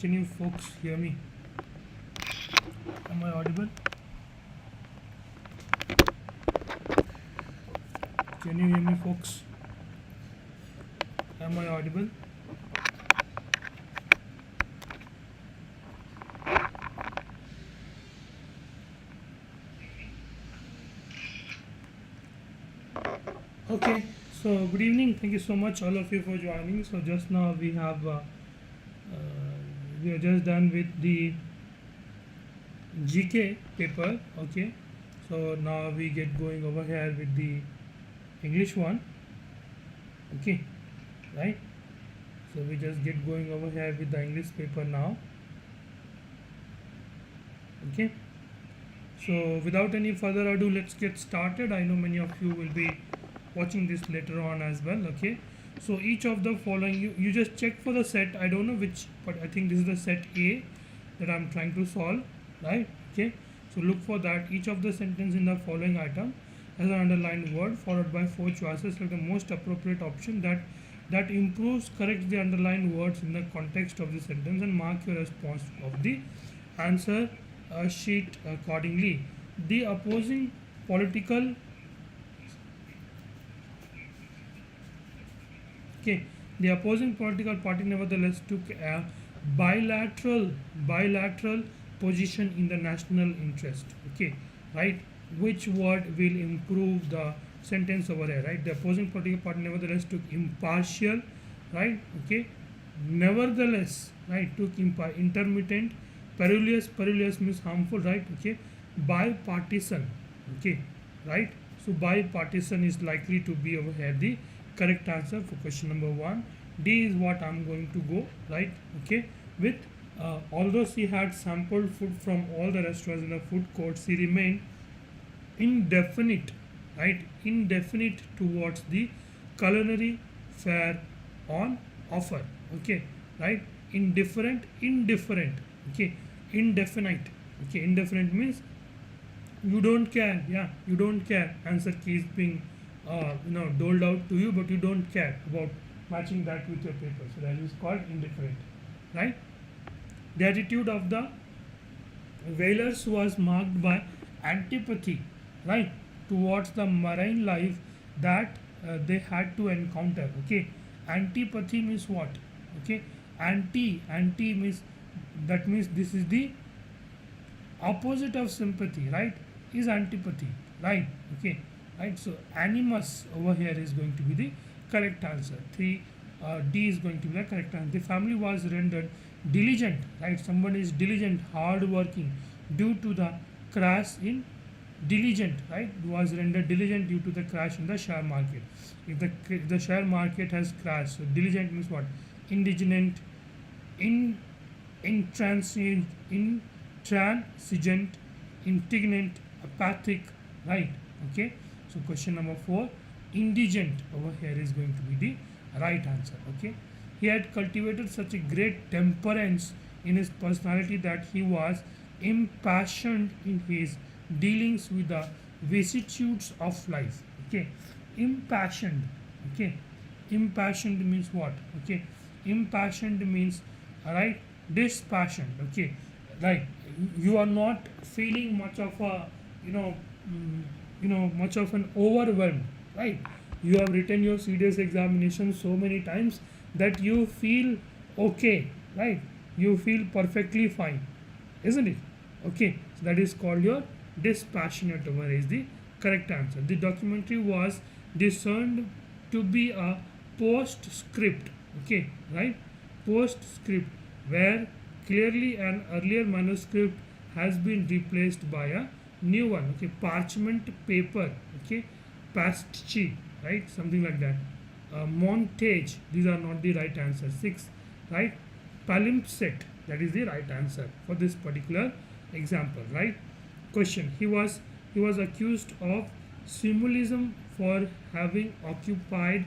Can you folks hear me? Am I audible? Can you hear me, folks? Am I audible? Okay, so good evening. Thank you so much, all of you, for joining. So just now we are just done with the GK paper. Okay, so now we get going over here with the English one. Okay, right? So we just get going over here with the English paper now. Okay, so without any further ado, let's get started. I know many of you will be watching this later on as well. Okay, so each of the following, you just check for the set. I don't know which, but I think this is the set A that I'm trying to solve, right? Okay, so look for that. Each of the sentence in the following item has an underlined word followed by 4 choices. Select the most appropriate option that improves, corrects the underlined words in the context of the sentence, and mark your response of the answer sheet accordingly. The opposing political the opposing political party nevertheless took a bilateral position in the national interest. Okay, right? Which word will improve the sentence over here, right? The opposing political party nevertheless took impartial, right? Okay, nevertheless, right? Took intermittent. Perilous means harmful, right? Okay, bipartisan. Okay, right? So bipartisan is likely to be over here the correct answer for question number 1. D is what I'm going to go, right? Okay, with although she had sampled food from all the restaurants in the food court, she remained indefinite, right? Indefinite towards the culinary fare on offer. Okay, right? Indifferent, okay, indefinite. Okay, indefinite means you don't care. Yeah, you don't care. Answer key is being doled out to you, but you don't care about matching that with your paper. So that is called indifferent, right? The attitude of the whalers was marked by antipathy, right, towards the marine life that they had to encounter. Okay, antipathy means what? Okay, anti means, that means this is the opposite of sympathy, right? Is antipathy, right? Okay, right? So animus over here is going to be the correct answer. D is going to be the correct answer. The family was rendered diligent, right? Someone is diligent, hard working due to the crash in diligent, right? Was rendered diligent due to the crash in the share market. If the share market has crashed, so diligent means what? Indigent, intransigent, indignant, apathic, right? Okay, so question number 4, indigent over here is going to be the right answer. Okay, he had cultivated such a great temperance in his personality that he was impassioned in his dealings with the vicissitudes of life. Okay, impassioned. Okay, impassioned means what? Okay, impassioned means, right, dispassioned. Okay, right, you are not feeling much of a much of an overwhelm, right? You have written your serious examination so many times that you feel okay, right? You feel perfectly fine, isn't it? Okay, so that is called your dispassionate over is the correct answer. The documentary was discerned to be a postscript. Okay, right? Postscript, where clearly an earlier manuscript has been replaced by a new one. Okay, parchment paper. Okay, pastiche, right? Something like that. Montage, these are not the right answer. 6, right? Palimpsest, that is the right answer for this particular example, right? Question, he was accused of symbolism for having occupied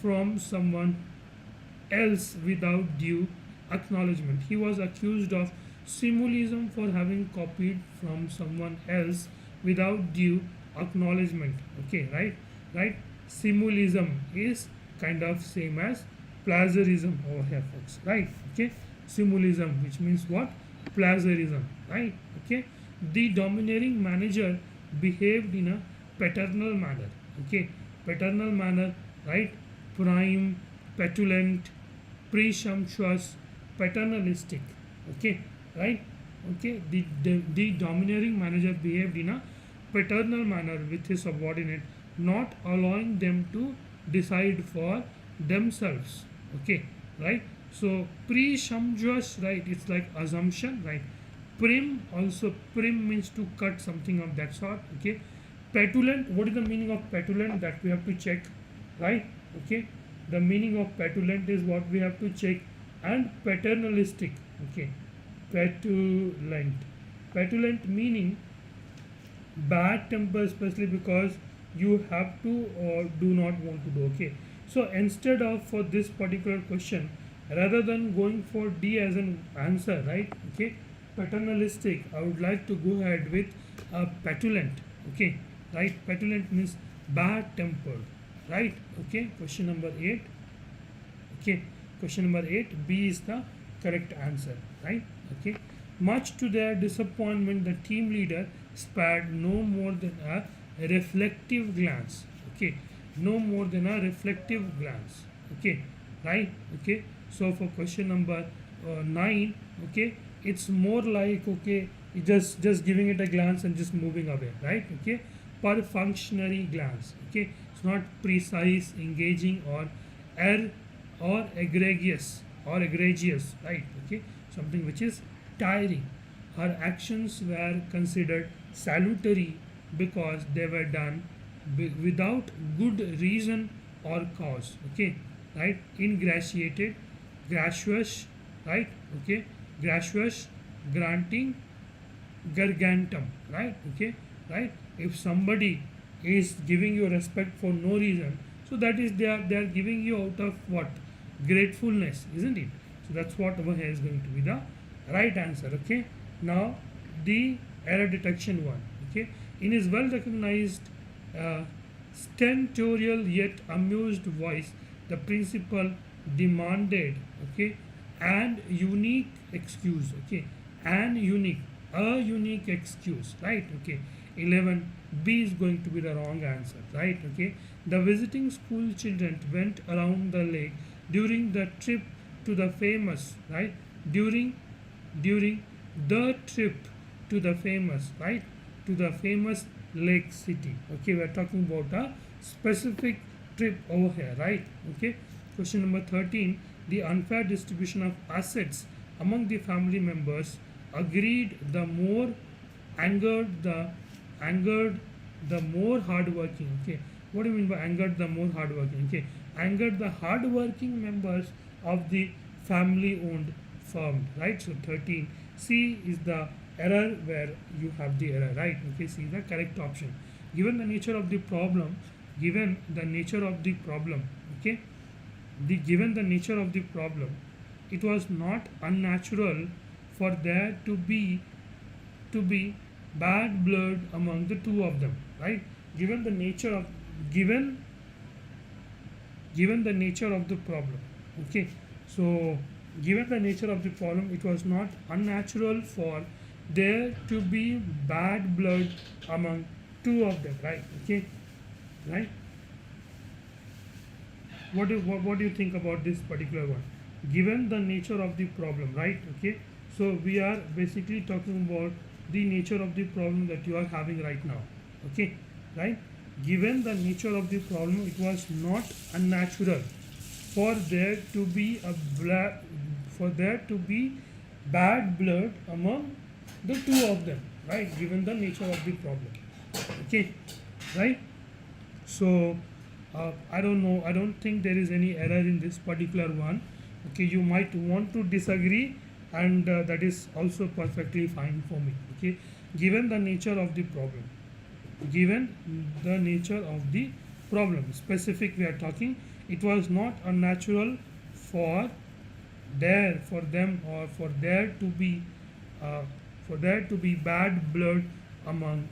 from someone else without due acknowledgement. He was accused of symbolism for having copied from someone else without due acknowledgement. Okay, right? Symbolism is kind of same as plagiarism over here, folks, right? Okay, symbolism, which means what? Plagiarism, right? Okay. The domineering manager behaved in a paternal manner. Okay, paternal manner, right? Prime, petulant, presumptuous, paternalistic. Okay, right? Okay, the domineering manager behaved in a paternal manner with his subordinate, not allowing them to decide for themselves. Okay, right? So presumptuous, right? It's like assumption, right? Prim, also prim means to cut something of that sort. Okay, petulant, what is the meaning of petulant? That we have to check, right? Okay, the meaning of petulant is what we have to check. And paternalistic. Okay, petulant, petulant meaning bad temper, especially because you have to or do not want to do. Okay, so instead of, for this particular question, rather than going for D as an answer, right? Okay, paternalistic, I would like to go ahead with petulant. Okay, right? Petulant means bad tempered, right? Okay, question number 8. Okay, question number 8, B is the correct answer, right? Okay, much to their disappointment, the team leader spared no more than a reflective glance. Okay, no more than a reflective glance. Okay, right? Okay, so for question number 9, okay, it's more like, okay, just giving it a glance and just moving away, right? Okay, perfunctory glance. Okay, it's not precise, engaging, or er or egregious, right? Okay, something which is tiring. Her actions were considered salutary because they were done without good reason or cause. Okay, right? Ingratiated, gracious, right? Okay, gracious, granting, gargantum, right? Okay, right? If somebody is giving you respect for no reason, so that is they are giving you out of what? Gratefulness, isn't it? So that's what over here is going to be the right answer. Okay, now the error detection one. Okay, in his well recognized stentorial yet amused voice, the principal demanded, okay, and unique excuse. Okay, and unique, a unique excuse, right? Okay, 11, B is going to be the wrong answer, right? Okay, the visiting school children went around the lake during the trip to the famous, right? During the trip to the famous, right? To the famous lake city. Okay, we are talking about a specific trip over here, right? Okay, question number 13, the unfair distribution of assets among the family members agreed the more angered the more hardworking. Okay, what do you mean by angered the more hardworking? Okay, angered the hardworking members of the family owned firm, right? So 13, C is the error where you have the error, right? Okay, C is the correct option. Given the nature of the problem, given the nature of the problem, okay, given the nature of the problem, it was not unnatural for there to be bad blood among the two of them, right? Given the nature of the nature of the problem, okay, so given the nature of the problem, it was not unnatural for there to be bad blood among two of them, right? Okay, right? What do you think about this particular one? Given the nature of the problem, right? Okay, so we are basically talking about the nature of the problem that you are having right now. Okay, right? Given the nature of the problem, it was not unnatural for there to be bad blood among the two of them, right? Given the nature of the problem. Okay, right? So I don't know, I don't think there is any error in this particular one. Okay, you might want to disagree, and that is also perfectly fine for me. Okay, given the nature of the problem, specific we are talking, it was not unnatural for them or for there to be bad blood among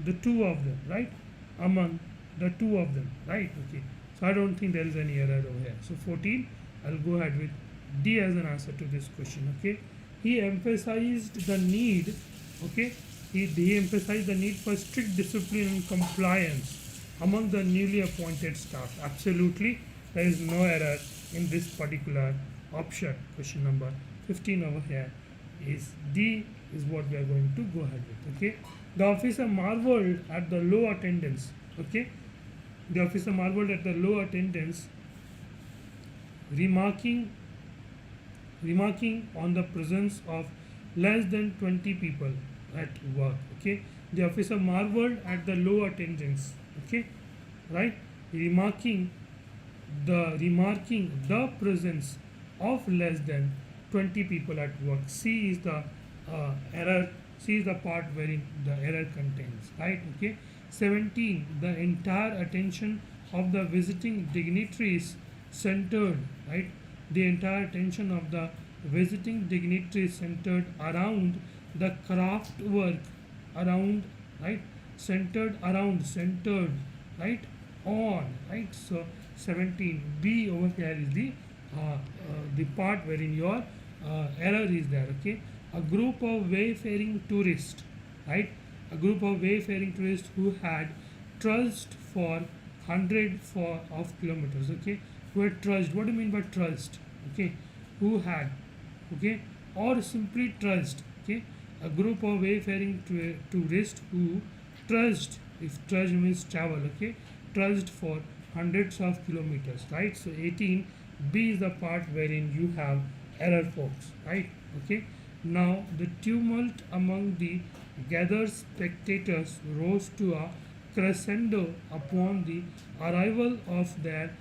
the two of them, right? Among the two of them, right? Okay, so I don't think there is any error over here. So 14, I'll go ahead with D as an answer to this question. Okay, he emphasized the need. Okay, he emphasized the need for strict discipline and compliance among the newly appointed staff. Absolutely, there is no error in this particular option. Question number 15 over here is D is what we are going to go ahead with. Okay, the officer marveled at the low attendance. Okay, the officer marveled at the low attendance, remarking on the presence of less than 20 people at work. Okay, the officer marveled at the low attendance. Okay, right, remarking the presence of less than 20 people at work. C is the error. C is the part wherein the error contains, right? Okay, 17, the entire attention of the visiting dignitaries centered, right, the entire attention of the visiting dignitaries centered around the craft work, around, right, centered right, on, right. So 17, B over here is the part wherein your error is there. Okay, a group of wayfaring tourists, right, a group of wayfaring tourists who had trudged for of kilometers. Okay, who had trudged. What do you mean by trudged? Okay, who had, okay, or simply trudged. Okay, a group of wayfaring tourists who trudged, if trudge means travel. Okay, trudged for hundreds of kilometers, right. So 18, B is the part wherein you have error, folks, right. Okay, now the tumult among the gathered spectators rose to a crescendo upon the arrival of their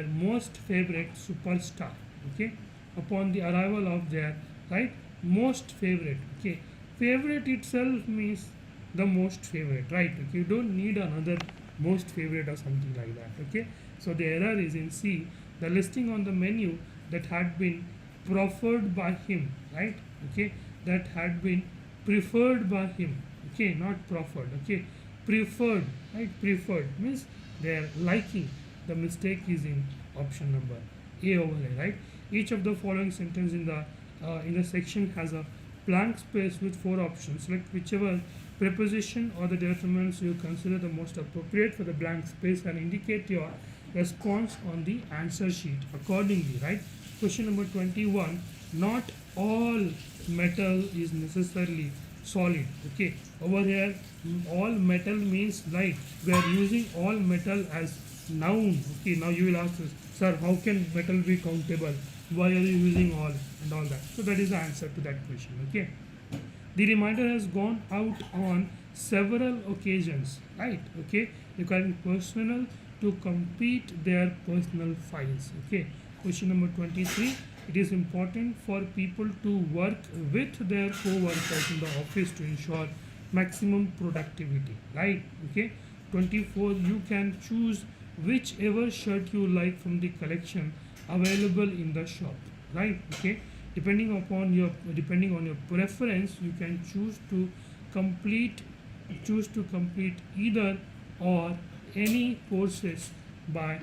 most favorite superstar. Okay, upon the arrival of their, right, most favorite. Okay, favorite itself means the most favorite, right. Okay, you don't need another most favorite or something like that. Okay, so the error is in C, the listing on the menu that had been proffered by him, right. Okay, that had been preferred by him. Okay, not proffered. Okay, preferred, right. Preferred means they are liking. The mistake is in option number A over here, right. Each of the following sentence in the section has a blank space with 4 options. Select whichever preposition or the determinants you consider the most appropriate for the blank space and indicate your response on the answer sheet accordingly, right. Question number 21, not all metal is necessarily solid. Okay, over here all metal means light. We are using all metal as noun. Okay, now you will ask us, sir, how can metal be countable? Why are you using all and all that? So that is the answer to that question. Okay, the reminder has gone out on several occasions, right. Okay, requiring personnel to complete their personal files. Okay, question number 23, it is important for people to work with their co-workers in the office to ensure maximum productivity, right. Okay, 24, you can choose whichever shirt you like from the collection available in the shop, right. Okay, depending on your preference, you can choose to complete either or any courses by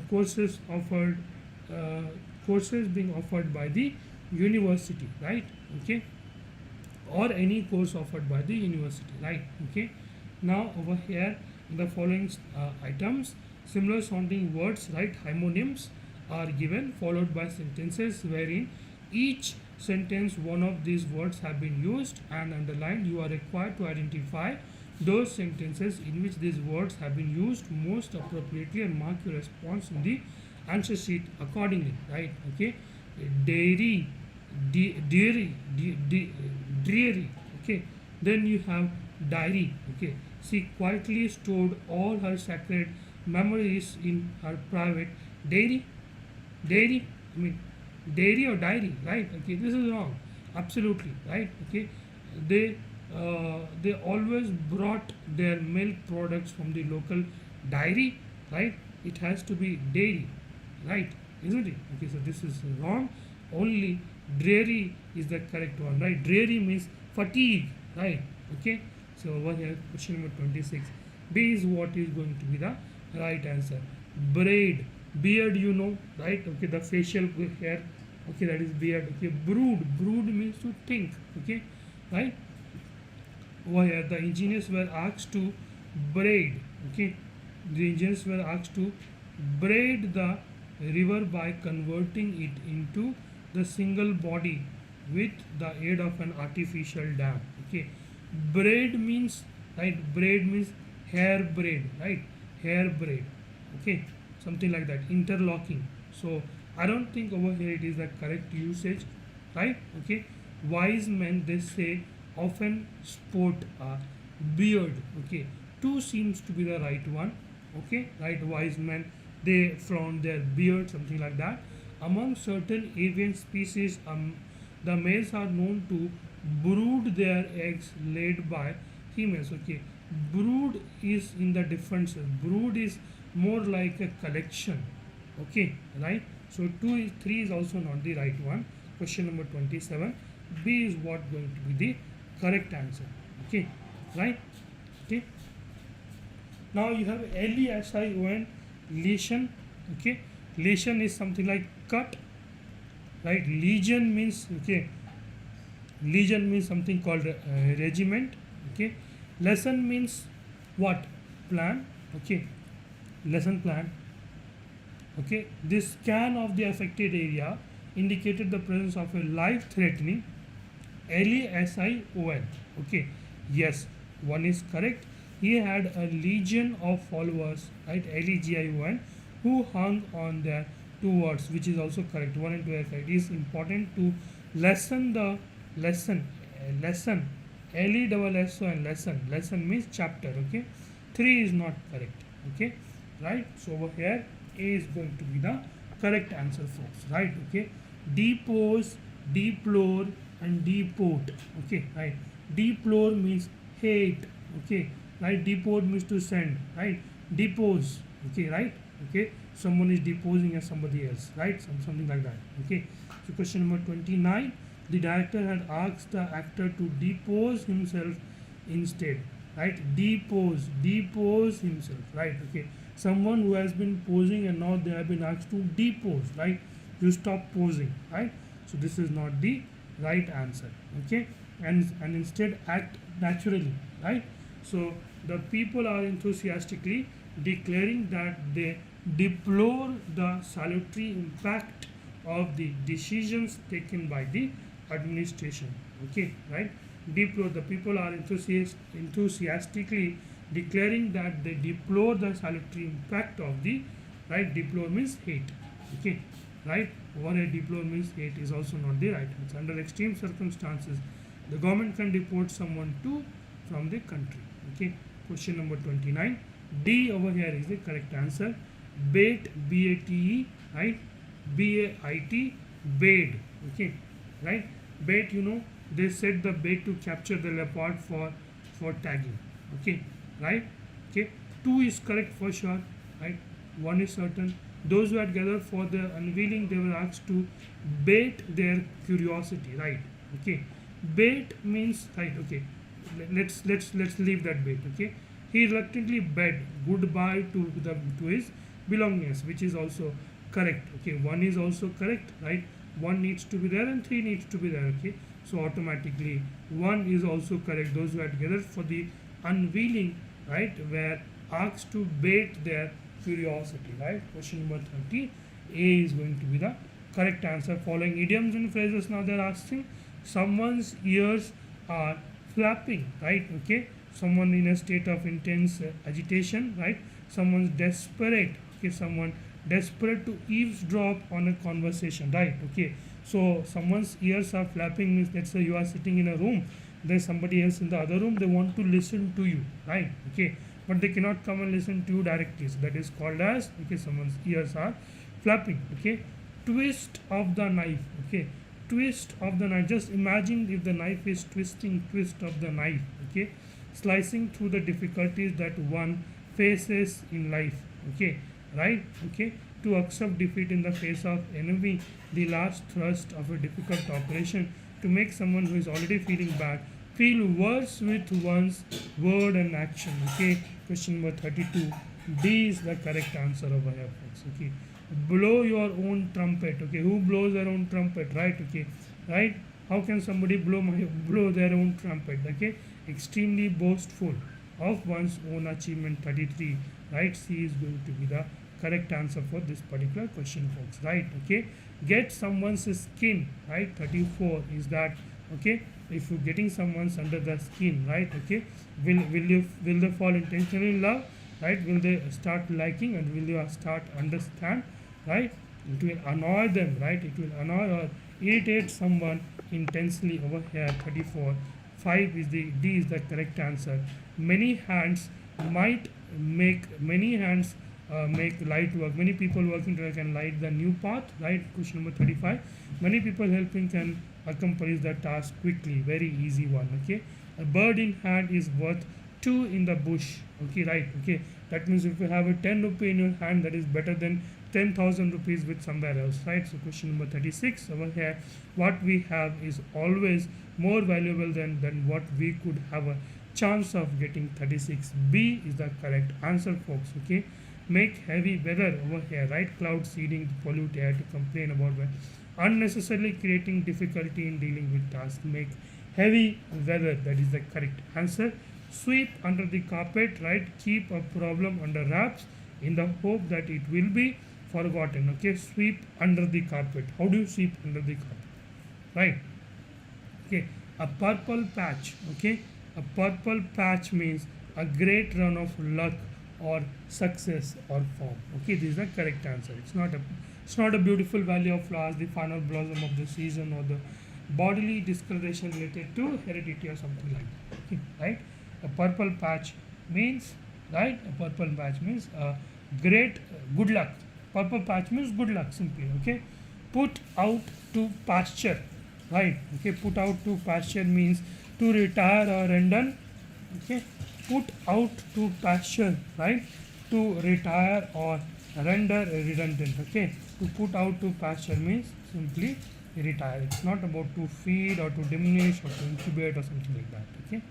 courses being offered by the university, right. Okay, or any course offered by the university, right. Okay, now over here in the following items, similar sounding words, right, homonyms are given, followed by sentences wherein each sentence one of these words have been used and underlined. You are required to identify those sentences in which these words have been used most appropriately and mark your response in the answer sheet accordingly, right. Okay, dairy, dreary. Okay, then you have diary. Okay, she quietly stored all her sacred memories in her private dairy. I mean dairy or diary, right. Okay, this is wrong, absolutely, right. Okay, they always brought their milk products from the local dairy, right. It has to be dairy, right, isn't it? Okay, so this is wrong. Only dreary is the correct one, right. Dreary means fatigue, right. Okay, so over here question number 26, B is what is going to be the right answer. Braid, beard, you know, right. Okay, the facial hair Okay, that is beard. Okay, brood means to think. Okay, right. Over here the engineers were asked to braid. Okay, the engineers were asked to braid the river by converting it into the single body with the aid of an artificial dam. Okay, braid means, right, braid means hair braid, right, hair braid. Okay, something like that, interlocking. So I don't think over here it is the correct usage, right. Okay, wise men, they say, often sport a beard. Okay, two seems to be the right one. Okay, right, wise men, they frown their beard, something like that. Among certain avian species, the males are known to brood their eggs laid by females. Okay, brood is in the different sense. Brood is more like a collection. Okay, right. So 3 is also not the right one. Question number 27. B is what going to be the correct answer. Okay, right. Okay. Now you have LESION, lesion. Okay, lesion is something like cut, right. Legion means, okay, legion means something called regiment. Okay, lesson means what? Plan. Okay, lesson plan. Okay, this scan of the affected area indicated the presence of a life threatening LESION. Okay, yes, one is correct. He had a legion of followers, right, LEGION, who hung on their two words, which is also correct. 1 and 2 are correct. It is important to lessen the lesson, lesson, LESSON, lesson means chapter. Okay, 3 is not correct. Okay, right. So over here A is going to be the correct answer, folks, right. Okay, depose, deplore and deport. Okay, right. Deplore means hate. Okay, right. Deport means to send, right. Depose. Okay, right. Okay, someone is deposing as somebody else, right, something like that. Okay, so question number 29. The director had asked the actor to depose himself instead, right. Depose himself, right. Okay, someone who has been posing and now they have been asked to depose, right. You stop posing, right. So this is not the right answer. Okay, and instead act naturally, right. So the people are enthusiastically declaring that they deplore the salutary impact of the decisions taken by the administration. Okay, right. Deplore, the people are enthusiastically declaring that they deplore the salutary impact of the, right. Deplore means hate. Okay, right. Over here deplore means hate is also not the right answer. Under extreme circumstances, the government can deport someone to from the country. Okay, question number 29. D over here is the correct answer. Bait, BATE, right. BAIT, bait. Okay, right. Bait, you know, they set the bait to capture the leopard for tagging. Okay, right. Okay, 2 is correct for sure, right. 1 is certain. Those who had gathered for the unveiling, they were asked to bait their curiosity, right. Okay, bait means, right. Okay, let's leave that bait. Okay, he reluctantly bade goodbye to his belongings, which is also correct. Okay, 1 is also correct, right. 1 needs to be there and 3 needs to be there. Okay, so automatically 1 is also correct. Those who had gathered for the unveiling, right, were asked to bait their curiosity, right. Question number 30. A is going to be the correct answer. Following idioms and phrases, now they are asking, someone's ears are flapping, right. Okay, someone in a state of intense agitation, right. Someone's desperate. Okay, someone desperate to eavesdrop on a conversation, right. Okay, so someone's ears are flapping means, let's say you are sitting in a room, there's somebody else in the other room, they want to listen to you, right. Okay, but they cannot come and listen to you directly, so that is called as, okay, someone's ears are flapping. Okay, twist of the knife. Okay, twist of the knife, just imagine if the knife is twisting, twist of the knife. Okay, slicing through the difficulties that one faces in life. Okay, right. Okay, to accept defeat in the face of enemy, the last thrust of a difficult operation, to make someone who is already feeling bad feel worse with one's word and action. Okay, question number 32. D is the correct answer over here, folks. Okay, blow your own trumpet. Okay, who blows their own trumpet, right? Okay, right? How can somebody blow their own trumpet? Okay, extremely boastful of one's own achievement. 33, right? C is going to be the correct answer for this particular question, folks, right? Okay, get someone's skin, right? 34 is that. Okay, if you're getting someone's under the skin, right? Okay, will they fall intentionally in love, right? Will they start liking, and will they start understand, right? It will annoy them, right? It will annoy or irritate someone intensely over here. 34, 5 is the D is the correct answer. Many hands might many hands make light work. Many people working together can light the new path, right? Question number 35. Many people helping can accomplish the task quickly. Very easy one. Okay, a bird in hand is worth 2 in the bush. Okay, right? Okay, that means if you have a 10 rupee in your hand, that is better than 10,000 rupees with somewhere else, right? So question number 36 over here, what we have is always more valuable than what we could have a chance of getting. 36, B is the correct answer, folks. Okay, make heavy weather over here, right? Cloud seeding to pollute air, to complain about weather, unnecessarily creating difficulty in dealing with tasks. Make heavy weather, that is the correct answer. Sweep under the carpet, right? Keep a problem under wraps in the hope that it will be forgotten. Okay, sweep under the carpet. How do you sweep under the carpet, right? Okay, a purple patch. Okay, a purple patch means a great run of luck or success or form. Okay, this is the correct answer. It's not a beautiful valley of flowers, the final blossom of the season, or the bodily discoloration related to heredity or something like that. Okay, right? A purple patch means, right? A purple patch means great good luck. Purple patch means good luck simply. Okay, put out to pasture, right? Okay, put out to pasture means to retire or render. Okay, put out to pasture, right? To retire or render redundant. Okay, to put out to pasture means simply retire. It's not about to feed or to diminish or to incubate or something like that. Okay,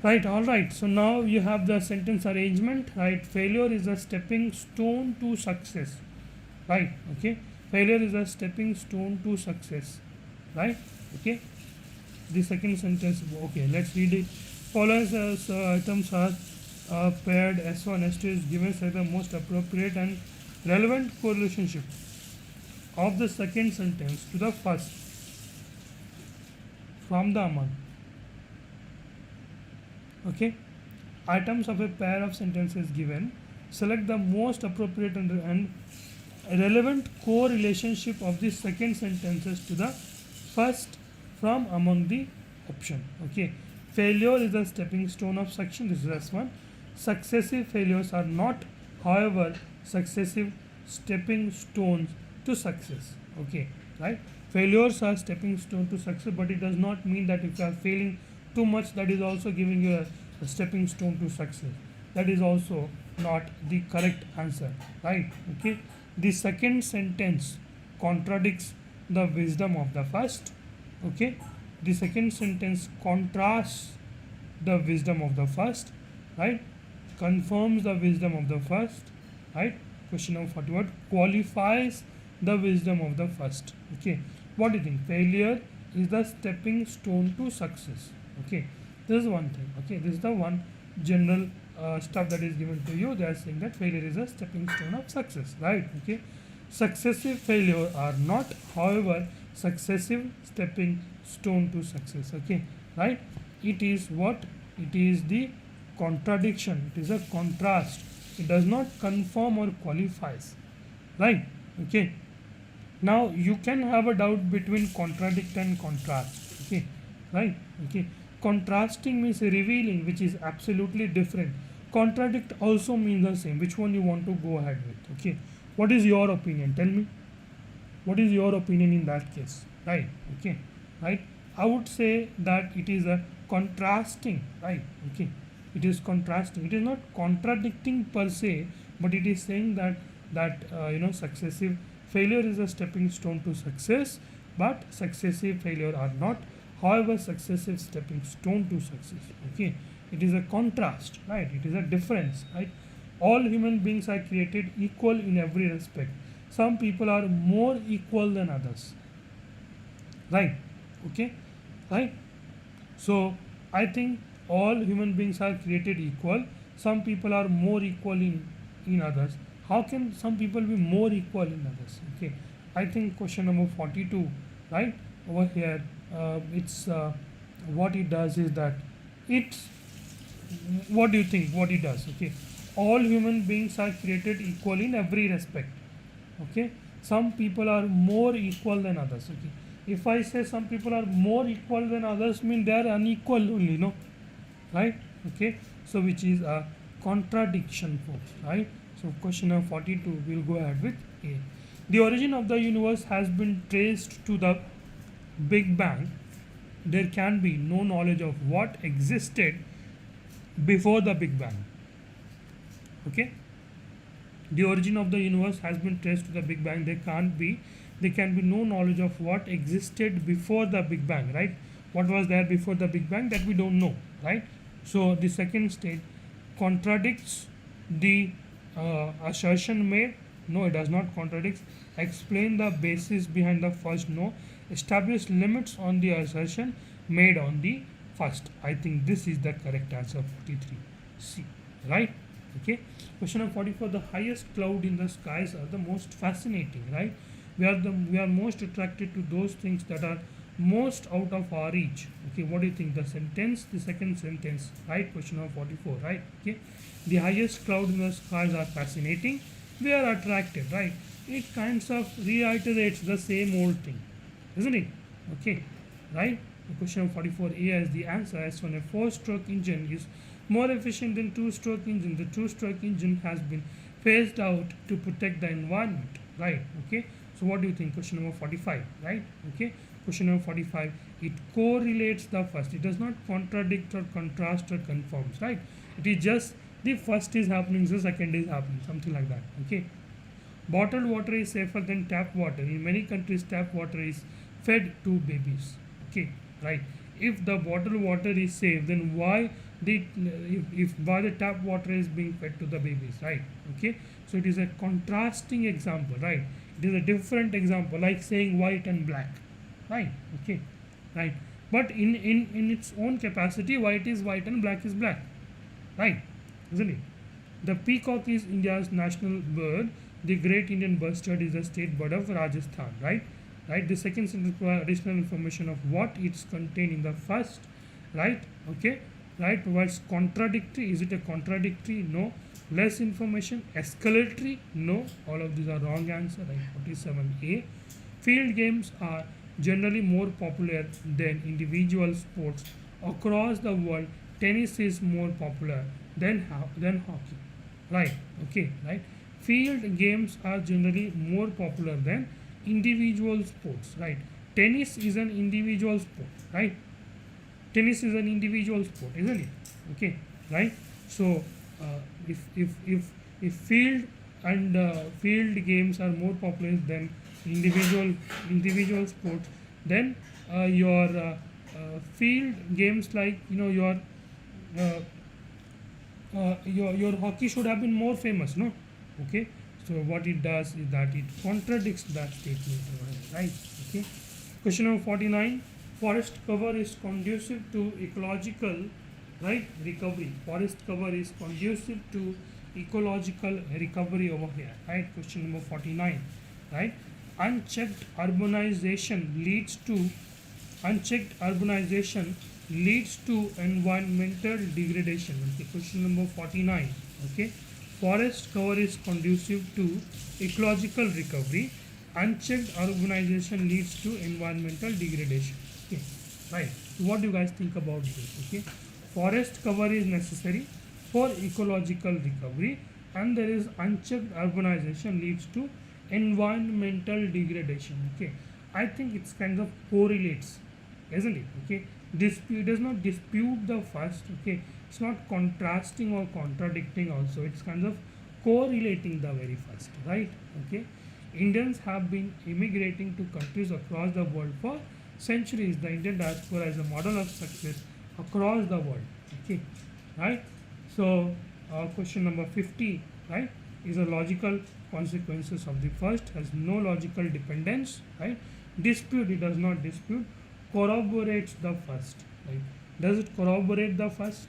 right? All right, so now you have the sentence arrangement, right? Failure is a stepping stone to success, right? Okay, failure is a stepping stone to success, right? Okay, the second sentence. Okay, let's read it. Following items are paired. S1 S2 is given as the most appropriate and relevant correlationship of the second sentence to the first from the among. Okay, items of a pair of sentences given. Select the most appropriate and relevant correlationship of the second sentences to the first from among the option. Okay, failure is a stepping stone of success. This is S1. Successive failures are not, however, successive stepping stones to success. Okay, right? Failures are stepping stone to success, but it does not mean that if you are failing too much, that is also giving you a stepping stone to success. That is also not the correct answer, right? Okay, the second sentence contradicts the wisdom of the first. Okay, the second sentence contrasts the wisdom of the first, right? Confirms the wisdom of the first, right? Question number 41 qualifies the wisdom of the first. Okay, what do you think? Failure is the stepping stone to success. Okay, this is one thing. Okay, this is the one general stuff that is given to you. They are saying that failure is a stepping stone of success, right? Okay, successive failure are not, however, successive stepping stone to success. Okay, right? It is what? It is the contradiction. It is a contrast. It does not conform or qualifies, right? Okay, now you can have a doubt between contradict and contrast. Okay, right? Okay, contrasting means revealing, which is absolutely different. Contradict also means the same. Which one you want to go ahead with? Okay, what is your opinion? Tell me, what is your opinion in that case, right? Okay, right? I would say that it is a contrasting, right? Okay, it is contrasting. It is not contradicting per se, but it is saying that successive failure is a stepping stone to success, but successive failure are not, however, successive stepping stone to success. Okay, it is a contrast, right? It is a difference, right? all human beings are created equal in every respect. Some people are more equal than others. Right? Okay? Right? So I think all human beings are created equal. Some people are more equal in others. How can some people be more equal in others? Okay, I think question number 42, right over here, it's what it does is that it's, what do you think? What it does? Okay, all human beings are created equal in every respect. Okay, some people are more equal than others. Okay, if I say some people are more equal than others, mean they are unequal only, no? Right? Okay, so which is a contradiction, folks, right? So question number 42, we'll go ahead with A. The origin of the universe has been traced to the Big Bang. There can be no knowledge of what existed before the Big Bang. Okay, the origin of the universe has been traced to the Big Bang. There can be no knowledge of what existed before the Big Bang, right? What was there before the Big Bang, that we don't know, right? So the second state contradicts the assertion made. No, it does not contradict. Explain the basis behind the first. No. Establish limits on the assertion made on the first. I think this is the correct answer, 43 C, right? Okay, question number 44, the highest cloud in the skies are the most fascinating, right? We are most attracted to those things that are most out of our reach. Okay, what do you think? The sentence, the second sentence, right? Question number 44, right? Okay, the highest cloud in the skies are fascinating, we are attracted, right? It kinds of reiterates the same old thing, isn't it? Okay, right? The question number 44A as the answer, as when a 4-stroke engine is more efficient than 2-stroke engine, the 2-stroke engine has been phased out to protect the environment, right? Okay, so what do you think? Question number 45, right? Okay, question number 45, it correlates the first, it does not contradict or contrast or conforms, right? It is just the first is happening, the second is happening, something like that. Okay, bottled water is safer than tap water. In many countries, tap water is fed to babies. Okay, right? If the bottled water is safe, then why if why the tap water is being fed to the babies, right? Okay, so it is a contrasting example, right? It is a different example, like saying white and black, right? Okay, right? But in its own capacity, white is white and black is black, right? Isn't it? The peacock is India's national bird. The great Indian bustard is the state bird of Rajasthan, right? Right. The second sentence provides additional information of what it's contained in the first, right? Okay, right. Provides contradictory. Is it a contradictory? No. Less information. Escalatory? No. All of these are wrong answer. Right. 47A. Field games are generally more popular than individual sports across the world. Tennis is more popular than hockey, right? Okay, right. Field games are generally more popular than individual sports, right? Tennis is an individual sport, right? Tennis is an individual sport, isn't it? Okay, right. So if field games are more popular than individual sports, then your field games, like your hockey should have been more famous, no? Okay, so what it does is that it contradicts that statement, right? Okay, question number 49, forest cover is conducive to ecological, right, recovery. Forest cover is conducive to ecological recovery over here, right? Question number 49, right? Unchecked urbanization leads to environmental degradation. Okay, question number 49. Okay, forest cover is conducive to ecological recovery. Unchecked urbanization leads to environmental degradation. Okay, right. So what do you guys think about this? Okay, forest cover is necessary for ecological recovery, and there is unchecked urbanization leads to environmental degradation. Okay, I think it's kind of correlates, isn't it? Okay, it does not dispute the first. Okay, it's not contrasting or contradicting also, it's kind of correlating the very first, right? Okay, Indians have been immigrating to countries across the world for centuries. The Indian diaspora is a model of success across the world. Okay, right? So question number 50, right, is a logical consequences of the first, has no logical dependence, right, dispute, it does not dispute, corroborates the first, right, does it corroborate the first,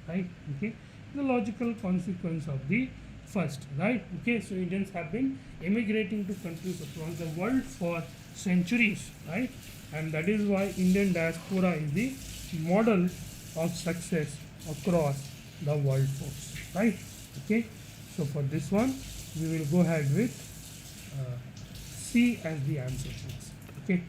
right, okay, the logical consequence of the first, right, okay. So Indians have been emigrating to countries across the world for centuries, right, and that is why Indian diaspora is the model of success across the world, folks, right, okay. So for this one we will go ahead with C as the answer, folks, okay.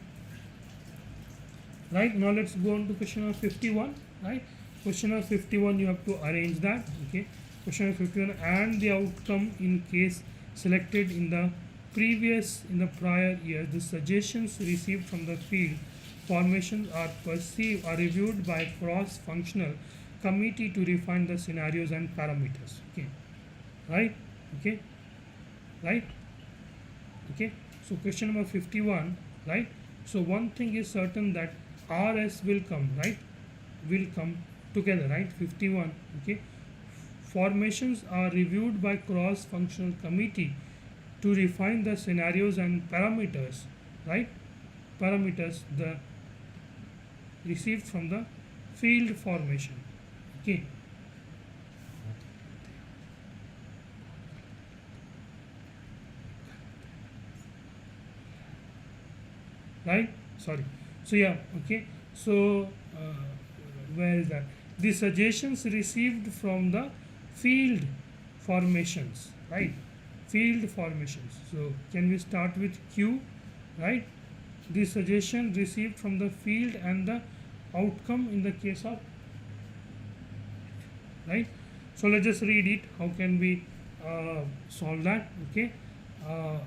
Right, now let's go on to question number 51, right. Question number 51, you have to arrange that, okay. Question number 51, and the outcome in case selected in the prior year, the suggestions received from the field formations are reviewed by cross-functional committee to refine the scenarios and parameters, okay, right, okay, right, okay. So question number 51, right. So one thing is certain, that RS will come, right, will come together, right, 51, okay. Formations are reviewed by cross-functional committee to refine the scenarios and parameters, right, parameters the received from the field formation, okay. Right, sorry. So yeah, okay. So where is that? The suggestions received from the field formations, right, field formations. So can we start with Q, right, the suggestion received from the field and the outcome in the case of, right. So let's just read it, how can we solve that, okay.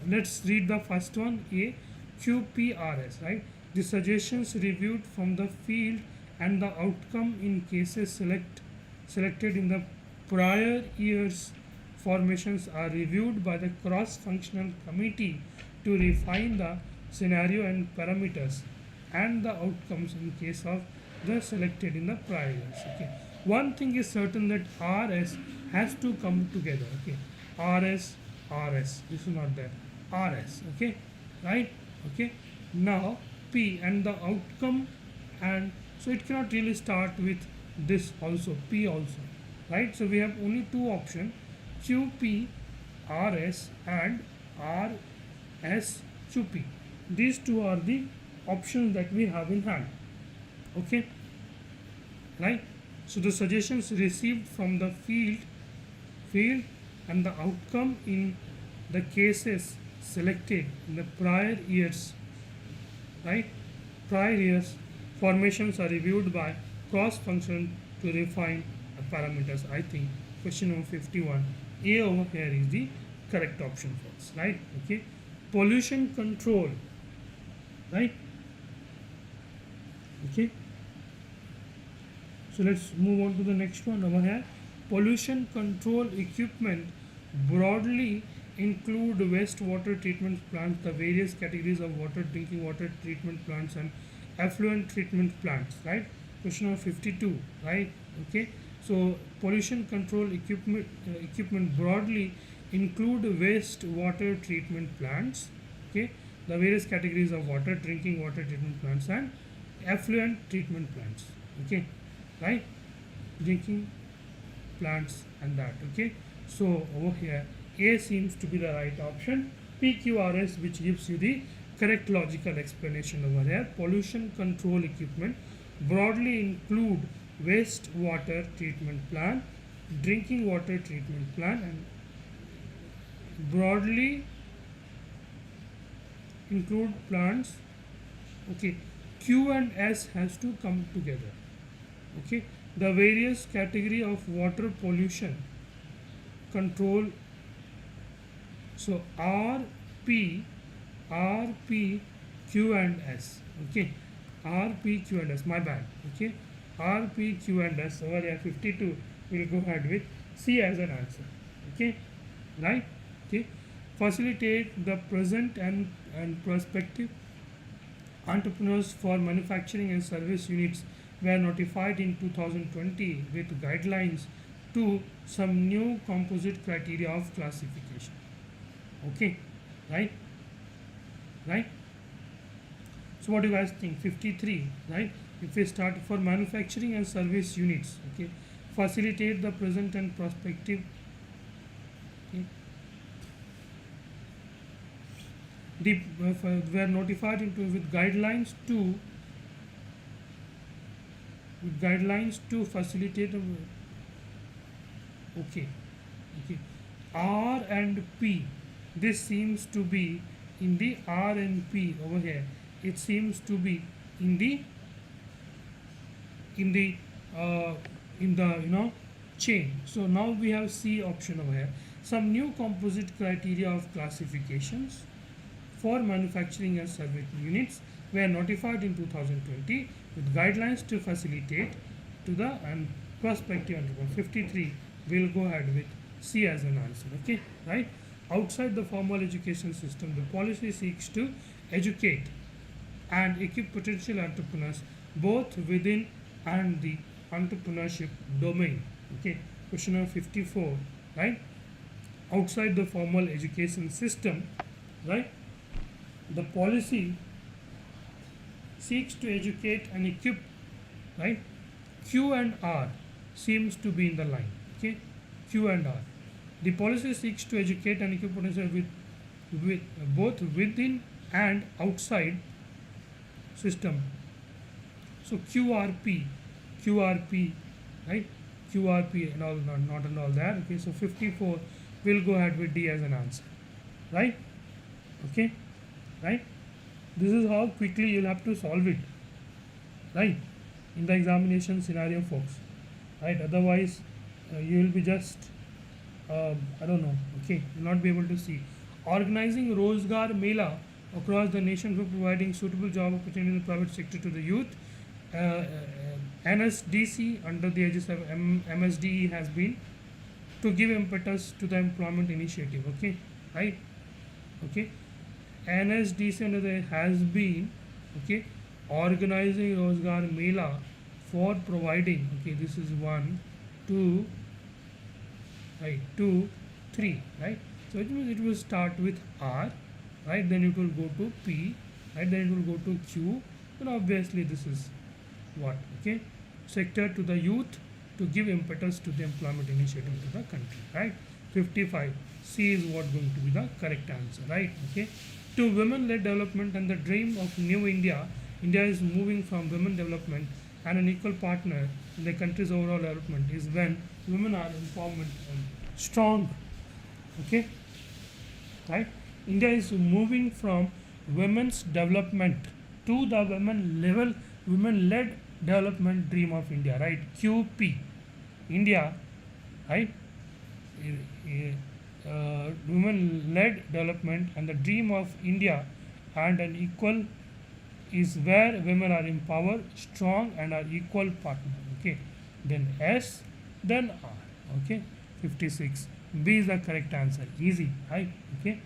Let's read the first one, A, QPRS, right, the suggestions reviewed from the field and the outcome in cases selected in the prior year's formations are reviewed by the cross-functional committee to refine the scenario and parameters and the outcomes in case of the selected in the prior years, okay. One thing is certain, that RS has to come together, okay. RS, this is not there, RS, okay, right, okay. Now P and the outcome, and so it cannot really start with this also, P also, right. So we have only two options, QP RS and RS QP. These two are the options that we have in hand, okay, right. So the suggestions received from the field and the outcome in the cases selected in the prior years, right, prior years formations are reviewed by cross function to refine the parameters. I think question number 51, A over here is the correct option for us, right, okay. Pollution control, right, okay. So let's move on to the next one over here. Pollution control equipment broadly include wastewater treatment plants, the various categories of water, drinking water treatment plants and effluent treatment plants, right. Question number 52, right, okay. So pollution control equipment broadly include wastewater treatment plants, okay, the various categories of water, drinking water treatment plants and effluent treatment plants, okay, right, drinking plants and that, okay. So over here A seems to be the right option, PQRS, which gives you the correct logical explanation over here. Pollution control equipment broadly include wastewater treatment plant, drinking water treatment plant and broadly include plants, okay. Q and S has to come together, okay. The various category of water pollution control, so RP, Q and S, okay. RP, Q and S, my bad, okay. RP, Q and S over here 52, we'll go ahead with C as an answer, okay, right, okay. Facilitate the present and prospective entrepreneurs for manufacturing and service units were notified in 2020 with guidelines to some new composite criteria of classification. Okay, right? Right? So what do you guys think? 53, right? If we start for manufacturing and service units, okay, facilitate the present and prospective. Okay. Were notified with guidelines to facilitate. Okay, okay. R and P. This seems to be in the R and P over here. It seems to be in the chain. So now we have C option over here. Some new composite criteria of classifications for manufacturing and service units were notified in 2020 with guidelines to facilitate to the and prospective entrepreneur. 53 we'll go ahead with C as an answer. Okay, right? Outside the formal education system, the policy seeks to educate and equip potential entrepreneurs both within and the entrepreneurship domain. Okay, question number 54, right? Outside the formal education system, right? The policy seeks to educate and equip, right? Q and R seems to be in the line. Okay, Q and R. The policy seeks to educate and equip potential with both within and outside system. So QRP, right? QRP and all, not and all that. Okay, so 54 we'll go ahead with D as an answer, right? Okay, right? This is how quickly you'll have to solve it, right? In the examination scenario, folks, right? Otherwise, you will be just, I don't know, okay, you'll not be able to see. Organizing Rozgar Mela across the nation for providing suitable job opportunities in the private sector to the youth. NSDC under the aegis of MSDE has been to give impetus to the employment initiative. Okay, right? Okay, NSDC under the has been, okay, organizing Rozgar Mela for providing, okay, this is 1, 2, right, 2, 3, right? So it means it will start with R, right? Then it will go to P, right? Then it will go to Q. Then obviously this is what? Okay, sector to the youth to give impetus to the employment initiative to the country, right? 55. C is what going to be the correct answer, right? Okay. To women-led development and the dream of new India, India is moving from women development and an equal partner in the country's overall development is when women are empowerment and strong. Okay, right? India is moving from women's development to the women-led development dream of India, right? QP, India, right? Women-led development and the dream of India and an equal is where women are empowered, strong and are equal partner. Okay, then S, then R. Okay, 56. B is the correct answer. Easy, right? Okay,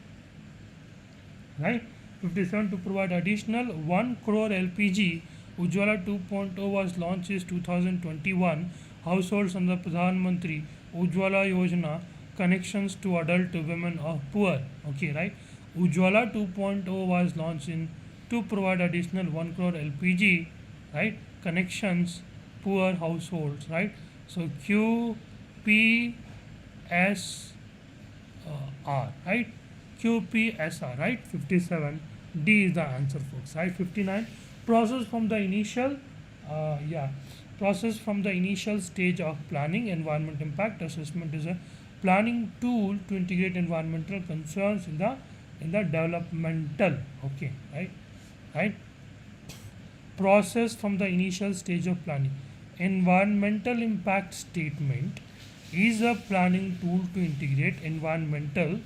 right? 57. To provide additional 1 crore LPG, Ujjwala 2.0 was launched in 2021. Households under Pradhan Mantri Ujjwala Yojana connections to adult women or poor. Okay, right? Ujjwala 2.0 was launched in to provide additional 1 crore LPG, right? Connections, poor households, right? So Q, P, S, R, right? Q, P, S, R, right? 57. D is the answer, folks, right? 59. Process from the initial stage of planning. Environment impact assessment is a planning tool to integrate environmental concerns in the developmental. Okay, right? Process from the initial stage of planning. Environmental impact statement is a planning tool to integrate environmental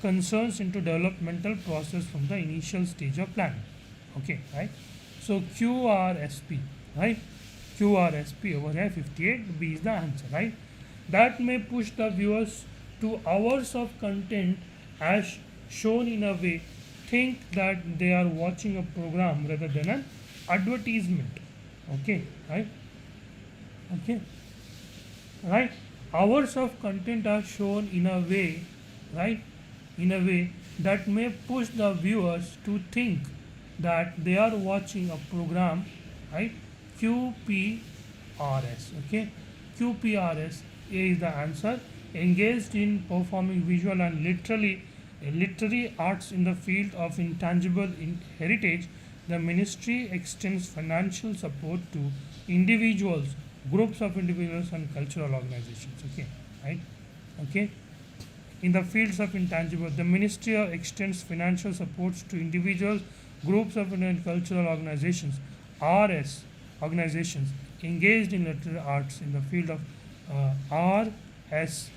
concerns into developmental process from the initial stage of planning. Okay, right? So QRSP, right? QRSP over here, 58. B is the answer, right? That may push the viewers to hours of content as shown in a way. Think that they are watching a program rather than an advertisement. Okay, right? Okay, right? Hours of content are shown in a way, right, in a way that may push the viewers to think that they are watching a program, right? QPRS, okay? QPRS is the answer. Engaged in performing visual and literary arts in the field of intangible heritage, the ministry extends financial support to individuals, groups of individuals, and cultural organizations. Okay, right? Okay. In the fields of intangible, the ministry extends financial supports to individuals, groups of and cultural organizations, RS organizations engaged in literary arts in the field of RSPQ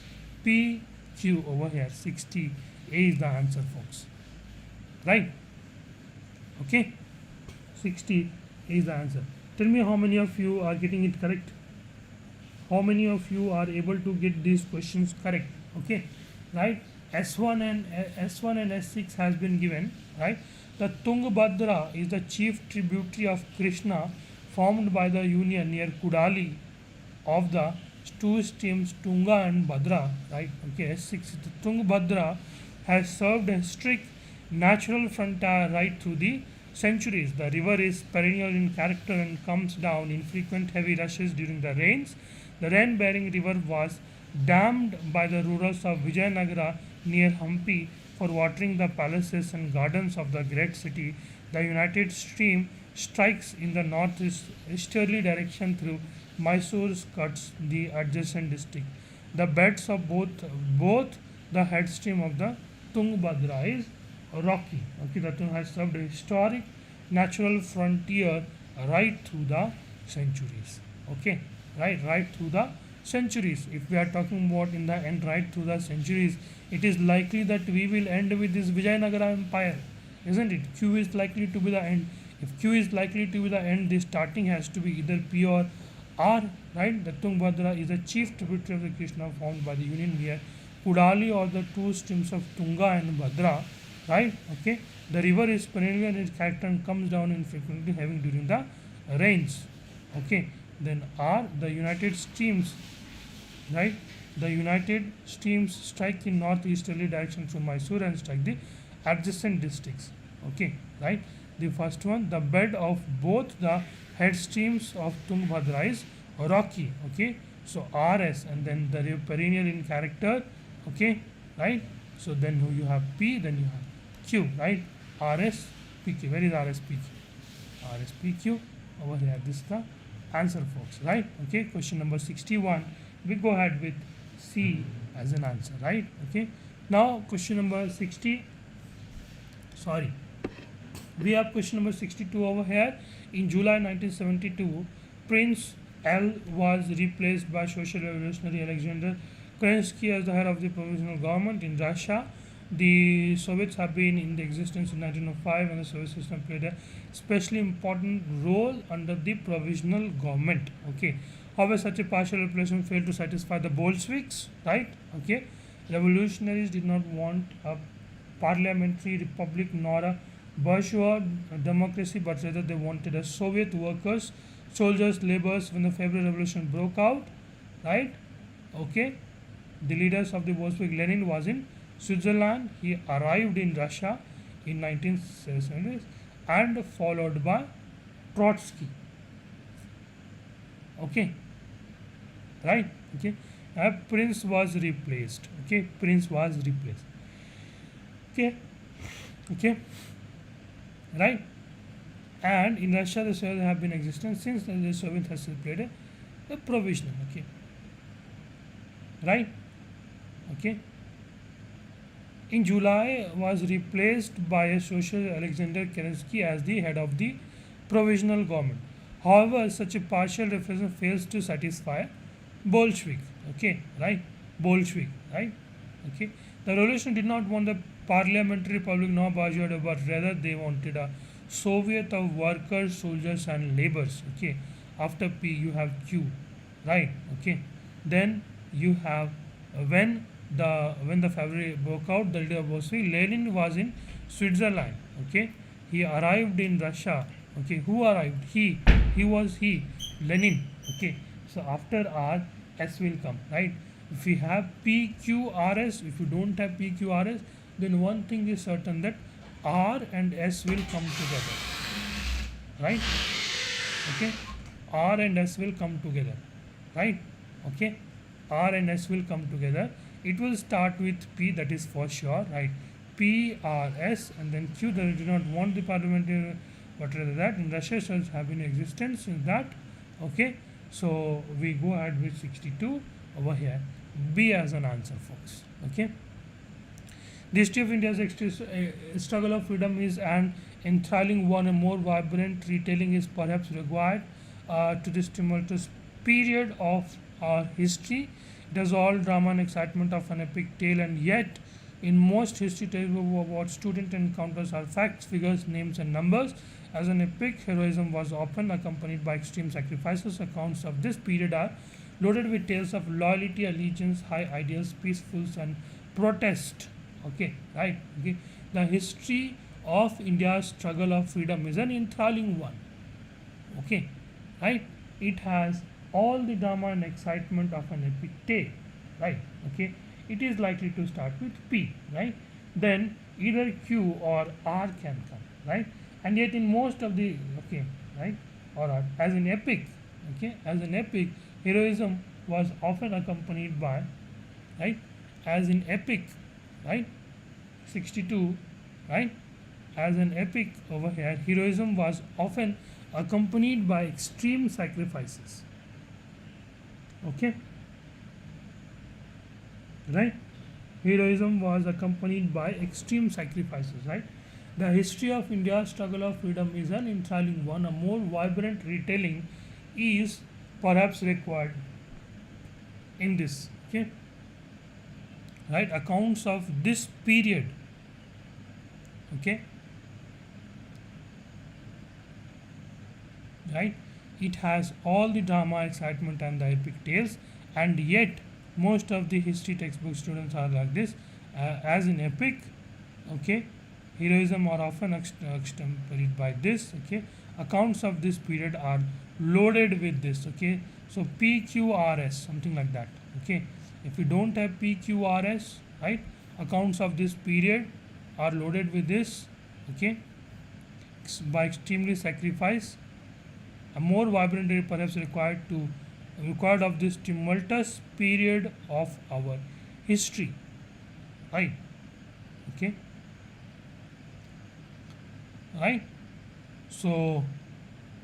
over here. 60 is the answer, folks. Right? Okay. 60 is the answer. Tell me how many of you are getting it correct. How many of you are able to get these questions correct? Okay, right? S1 and S6 has been given, right? The Tungabhadra is the chief tributary of Krishna, formed by the union near Kudali of the two streams Tunga and Bhadra, right? Okay, S6. The Tungabhadra has served a strict natural frontier right through the centuries. The river is perennial in character and comes down in frequent heavy rushes during the rains. The rain-bearing river was dammed by the rulers of Vijayanagara near Hampi for watering the palaces and gardens of the great city. The united stream strikes in the northeasterly direction through Mysore, cuts the adjacent district. The beds of both the headstream of the Tungabhadra is rocky. Okay, the Tung has served a historic natural frontier right through the centuries. Okay, right through the centuries. If we are talking about in the end right through the centuries, it is likely that we will end with this Vijayanagara Empire, isn't it? Q is likely to be the end. If Q is likely to be the end, the starting has to be either P or R, right? The Tungabhadra is the chief tributary of the Krishna, formed by the union near Kudali or the two streams of Tunga and Bhadra, right? Okay, the river is perennial in its character and comes down in frequently having during the rains. Okay, then R, the united streams, right? The united streams strike in northeasterly direction through Mysore and strike the adjacent districts. Okay, right? The first one, the bed of both the head streams of Tungabhadra is rocky. Okay, so RS, and then the river perennial in character. Okay, right? So then you have P, then you have Q, right? RSPQ. Where is RSPQ? RSPQ over here. This is the answer, folks, right? Okay, question number 61. We go ahead with C as an answer, right? Okay. Now question number 60. Sorry. We have question number 62 over here. In July 1972, Prince L was replaced by social revolutionary Alexander Kerensky as the head of the provisional government in Russia. The Soviets have been in the existence in 1905, and the Soviet system played a especially important role under the provisional government. Okay. However, such a partial replacement failed to satisfy the Bolsheviks, right? Okay. Revolutionaries did not want a parliamentary republic nor a bourgeois democracy, but rather they wanted a Soviet workers, soldiers, laborers. When the February Revolution broke out, right? Okay. The leaders of the Bolshevik, Lenin was in Switzerland. He arrived in Russia in 1970s and followed by Trotsky. Okay, right? Okay, Prince was replaced. Okay, Prince was replaced. Okay, okay, right? And in Russia, the Soviets have been existing since the Soviet has played a provisional. Okay, right? Okay. In July, was replaced by a social Alexander Kerensky as the head of the provisional government. However, such a partial referendum fails to satisfy Bolshevik. Okay, right? Bolshevik, right? Okay. The revolution did not want the parliamentary republic nor bourgeois, but rather they wanted a Soviet of workers, soldiers, and laborers. Okay. After P, you have Q, right? Okay. Then you have when the February broke out, the leader of Bolshevik, Lenin was in Switzerland. Okay, he arrived in Russia. Okay, who arrived? He was Lenin. Okay, so after R, S will come, right? If we have PQRS, if you don't have PQRS, then one thing is certain, that R and S will come together, right? Okay, R and S will come together, right? Okay, R and S will come together. It will start with P, that is for sure, right? PRS, and then Q, that do not want the parliamentary, but rather that in Russia shall have in existence in that. Okay, so we go ahead with 62 over here. B as an answer, folks. Okay. The history of India's struggle of freedom is an enthralling one. A more vibrant retelling is perhaps required to this tumultuous period of our history. It has all drama and excitement of an epic tale, and yet, in most history textbooks, what student encounters are facts, figures, names, and numbers. As an epic, heroism was often accompanied by extreme sacrifices. Accounts of this period are loaded with tales of loyalty, allegiance, high ideals, peacefuls, and protest. Okay, right? Okay, the history of India's struggle of freedom is an enthralling one. Okay, right? It has all the drama and excitement of an epic tale, right? Okay, it is likely to start with P, right? Then either Q or R can come, right? And yet in most of the, okay, right, or as an epic, okay, as an epic, heroism was often accompanied by, right, as in epic, right, 62, right, as an epic over here, heroism was often accompanied by extreme sacrifices. Okay, right, heroism was accompanied by extreme sacrifices, right? The history of India's struggle of freedom is an enthralling one. A more vibrant retelling is perhaps required in this. Okay, right, accounts of this period. Okay, right, it has all the drama, excitement, and the epic tales, and yet most of the history textbook students are like this, as in epic. Okay, heroism are often extemporated by this. Okay, accounts of this period are loaded with this. Okay, so PQRS, something like that. Okay, if you don't have PQRS, right, accounts of this period are loaded with this. Okay, by extremely sacrifice. A more vibrant day perhaps required of this tumultuous period of our history, right? Okay, right, so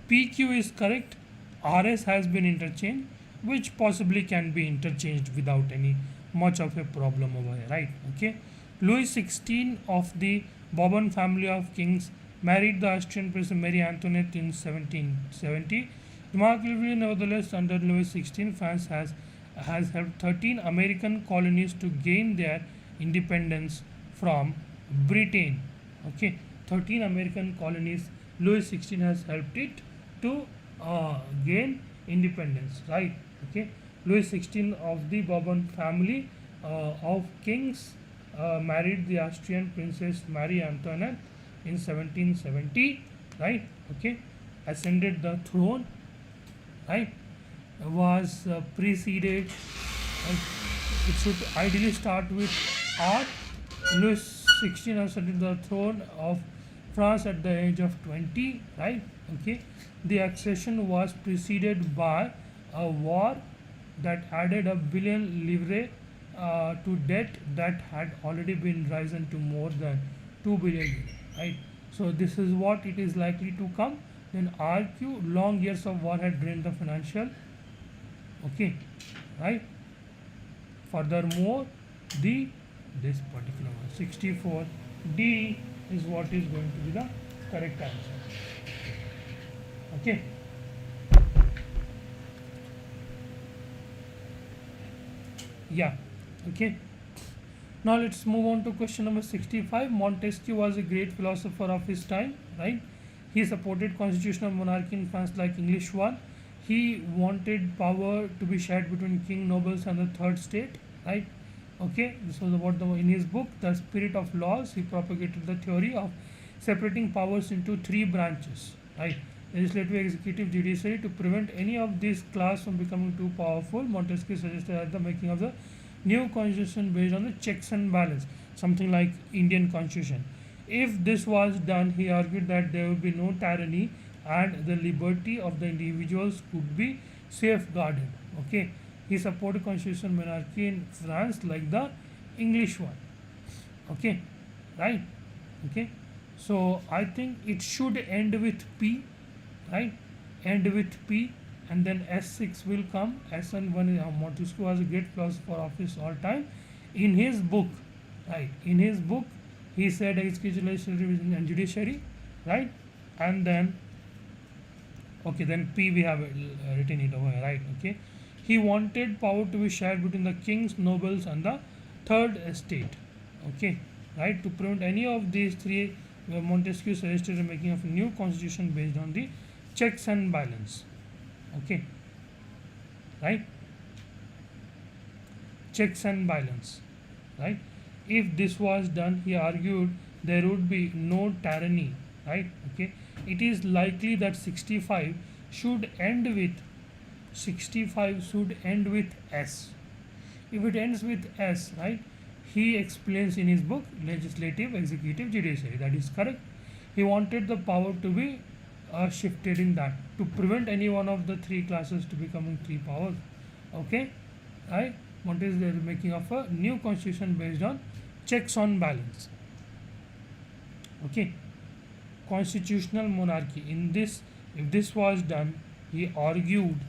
PQ is correct. RS has been interchanged, which possibly can be interchanged without any much of a problem over here, right? Okay, Louis XVI of the Bourbon family of kings married the Austrian Princess Mary Antoinette in 1770. Remarkably, nevertheless, under Louis XVI, France has helped 13 American colonies to gain their independence from Britain. Okay, 13 American colonies, Louis XVI has helped it to gain independence, right? Okay, Louis XVI of the Bourbon family of kings married the Austrian Princess Mary Antoinette in 1770, right? Okay, ascended the throne, right? Was preceded, it should ideally start with R. Louis XVI ascended the throne of France at the age of 20, right? Okay, the accession was preceded by a war that added a billion livre to debt that had already been risen to more than 2 billion, right? So this is what it is likely to come. Then RQ, long years of war had drained the financial. Okay, right? Furthermore, this particular one, 64 D is what is going to be the correct answer. Okay. Yeah. Okay. Now let's move on to question number 65. Montesquieu was a great philosopher of his time, right? He supported constitutional monarchy in France like English one. He wanted power to be shared between king, nobles, and the third state, right? Okay, this was about in his book, The Spirit of Laws. He propagated the theory of separating powers into 3 branches, right? Legislative, executive, judiciary. To prevent any of this class from becoming too powerful, Montesquieu suggested at the making of the new constitution based on the checks and balance, something like Indian constitution. If this was done, he argued that there would be no tyranny and the liberty of the individuals could be safeguarded. Okay, he supported constitutional monarchy in France like the English one. Okay, right? Okay, so I think it should end with P, right? End with P, and then S6 will come. SN1 is Montesquieu was a great philosopher of his all time. In his book, right? In his book, he said executive, legislative, and judiciary, right? And then, okay, then P we have written it over here, right? Okay, he wanted power to be shared between the kings, nobles, and the third estate. Okay, right? To prevent any of these three, Montesquieu suggested the making of a new constitution based on the checks and balance. Okay, right? Checks and balance, right? If this was done, he argued there would be no tyranny, right? Okay, it is likely that 65 should end with S. If it ends with S, right? He explains in his book legislative, executive, judiciary. That is correct. He wanted the power to be shifted in that to prevent any one of the three classes to becoming three powers. Okay, right? What is the making of a new constitution based on checks on balance. Okay, constitutional monarchy. In this, if this was done, he argued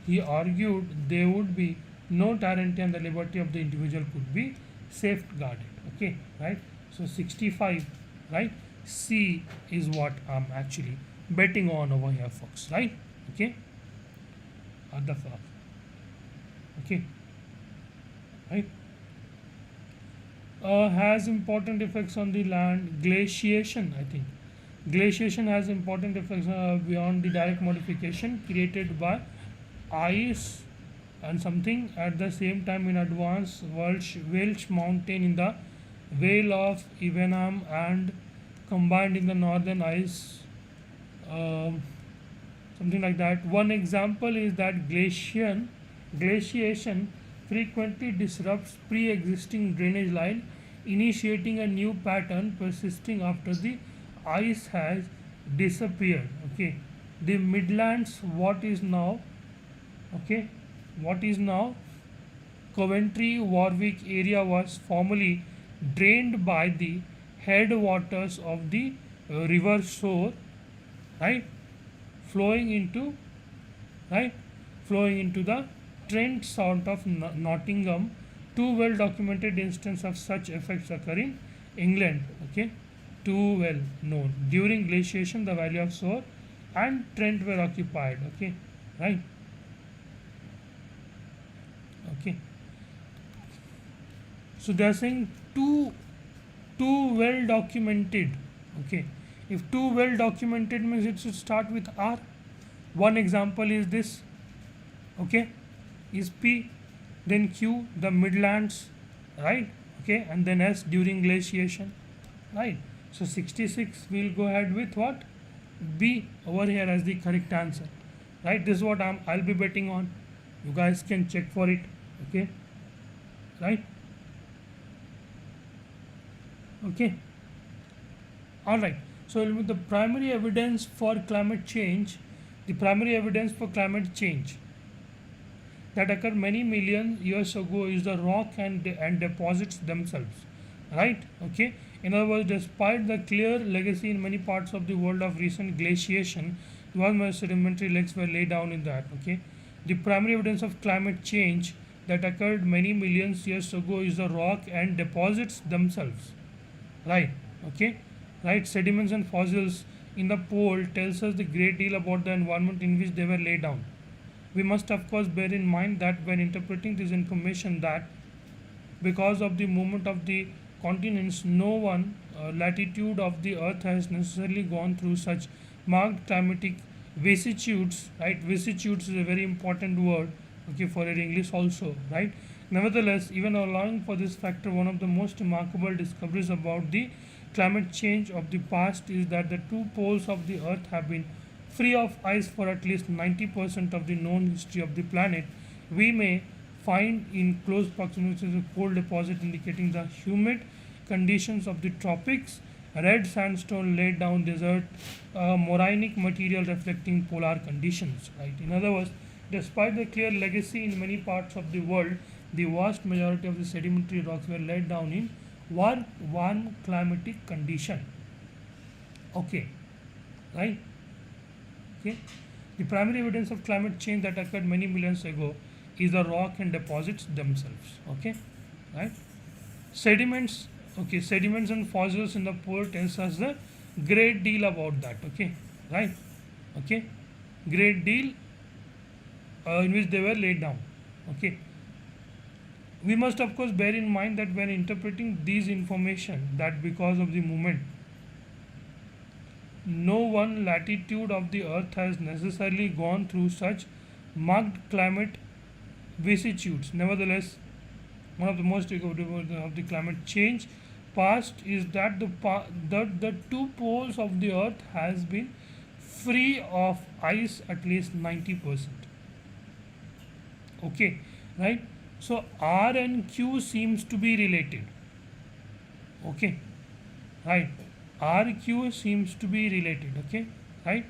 there would be no tyranny and the liberty of the individual could be safeguarded. Okay, right? So 65, right? C is what I'm actually betting on over here, folks, right? Okay, other fuck. Okay, right? Has important effects on the land. Glaciation, I think. Glaciation has important effects beyond the direct modification created by ice and something at the same time in advance Welsh mountain in the Vale of Evenham and combined in the northern ice, something like that. One example is that glaciation frequently disrupts pre-existing drainage line, initiating a new pattern persisting after the ice has disappeared. Okay, the Midlands, what is now Coventry Warwick area, was formerly drained by the headwaters of the river Soar, right, flowing into the Trent south of Nottingham. Two well documented instances of such effects occur in England. Okay, too well known. During glaciation, the valley of Soar and Trent were occupied. Okay, right. Okay, so they are saying too well documented. Okay, if too well documented means it should start with R. One example is this. Okay, is P, then Q, the Midlands, right? Okay, and then S during glaciation, right? So 66 we'll go ahead with what? B over here as the correct answer, right? This is what I'll be betting on. You guys can check for it. Okay, right? Okay, all right. So the primary evidence for climate change, that occurred many million years ago is the rock and deposits themselves, right? Okay, in other words, despite the clear legacy in many parts of the world of recent glaciation, vast sedimentary lakes were laid down in that. Okay, the primary evidence of climate change that occurred many millions years ago is the rock and deposits themselves, right? Okay, right. Sediments and fossils in the pole tells us the great deal about the environment in which they were laid down. We must of course bear in mind that when interpreting this information, that because of the movement of the continents, no one latitude of the earth has necessarily gone through such marked climatic vicissitudes, right? Vicissitudes is a very important word, okay, for your English also, right? Nevertheless, even allowing for this factor, one of the most remarkable discoveries about the climate change of the past is that the two poles of the earth have been free of ice for at least 90% of the known history of the planet. We may find in close proximity to the cold deposit, indicating the humid conditions of the tropics. Red sandstone laid down desert, morainic material reflecting polar conditions. Right. In other words, despite the clear legacy in many parts of the world, the vast majority of the sedimentary rocks were laid down in one climatic condition. Okay. Right. Okay. The primary evidence of climate change that occurred many millions ago is the rock and deposits themselves. Okay. Right. Sediments. Okay. Sediments and fossils in the pole tells us a great deal about that. Okay. Right. Okay. Great deal in which they were laid down. Okay. We must of course bear in mind that when interpreting these information, that because of the movement, no one latitude of the earth has necessarily gone through such marked climate vicissitudes. Nevertheless, one of the most of the climate change past is that the two poles of the earth has been free of ice at least 90%. Okay, right? So R and Q seems to be related. Okay, right? RQ seems to be related. Okay, right?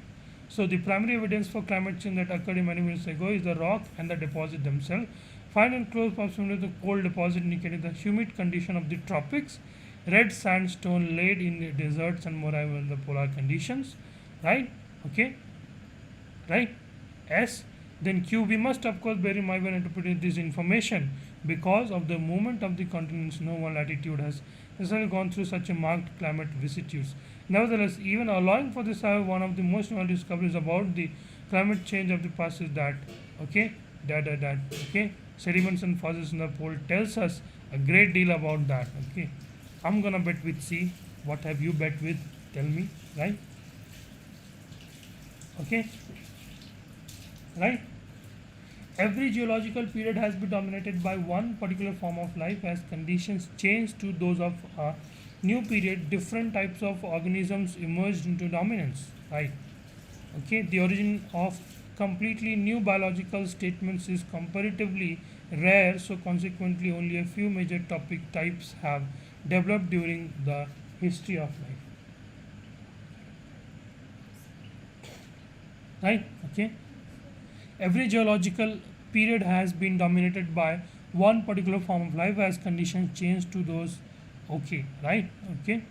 So the primary evidence for climate change that occurred many years ago is the rock and the deposit themselves. Fine and close proximity to the cold deposit indicated the humid condition of the tropics. Red sandstone laid in the deserts and moreover in the polar conditions. Right? Okay. Right? S. Then Q. We must of course bear in mind when interpreting this information, because of the movement of the continents, no one latitude has necessarily gone through such a marked climate vicissitudes. Nevertheless, even allowing for this, one of the most notable discoveries about the climate change of the past is that okay, sediments and fossils in the pole tells us a great deal about that. Okay, I'm gonna bet with C. What have you bet with? Tell me, right? Okay, right? Every geological period has been dominated by one particular form of life. As conditions change to those of a new period, different types of organisms emerged into dominance. Right? Okay. The origin of completely new biological statements is comparatively rare, so consequently only a few major topic types have developed during the history of life. Right? Okay. Every geological period has been dominated by one particular form of life. As conditions change to those. Okay, right? Okay.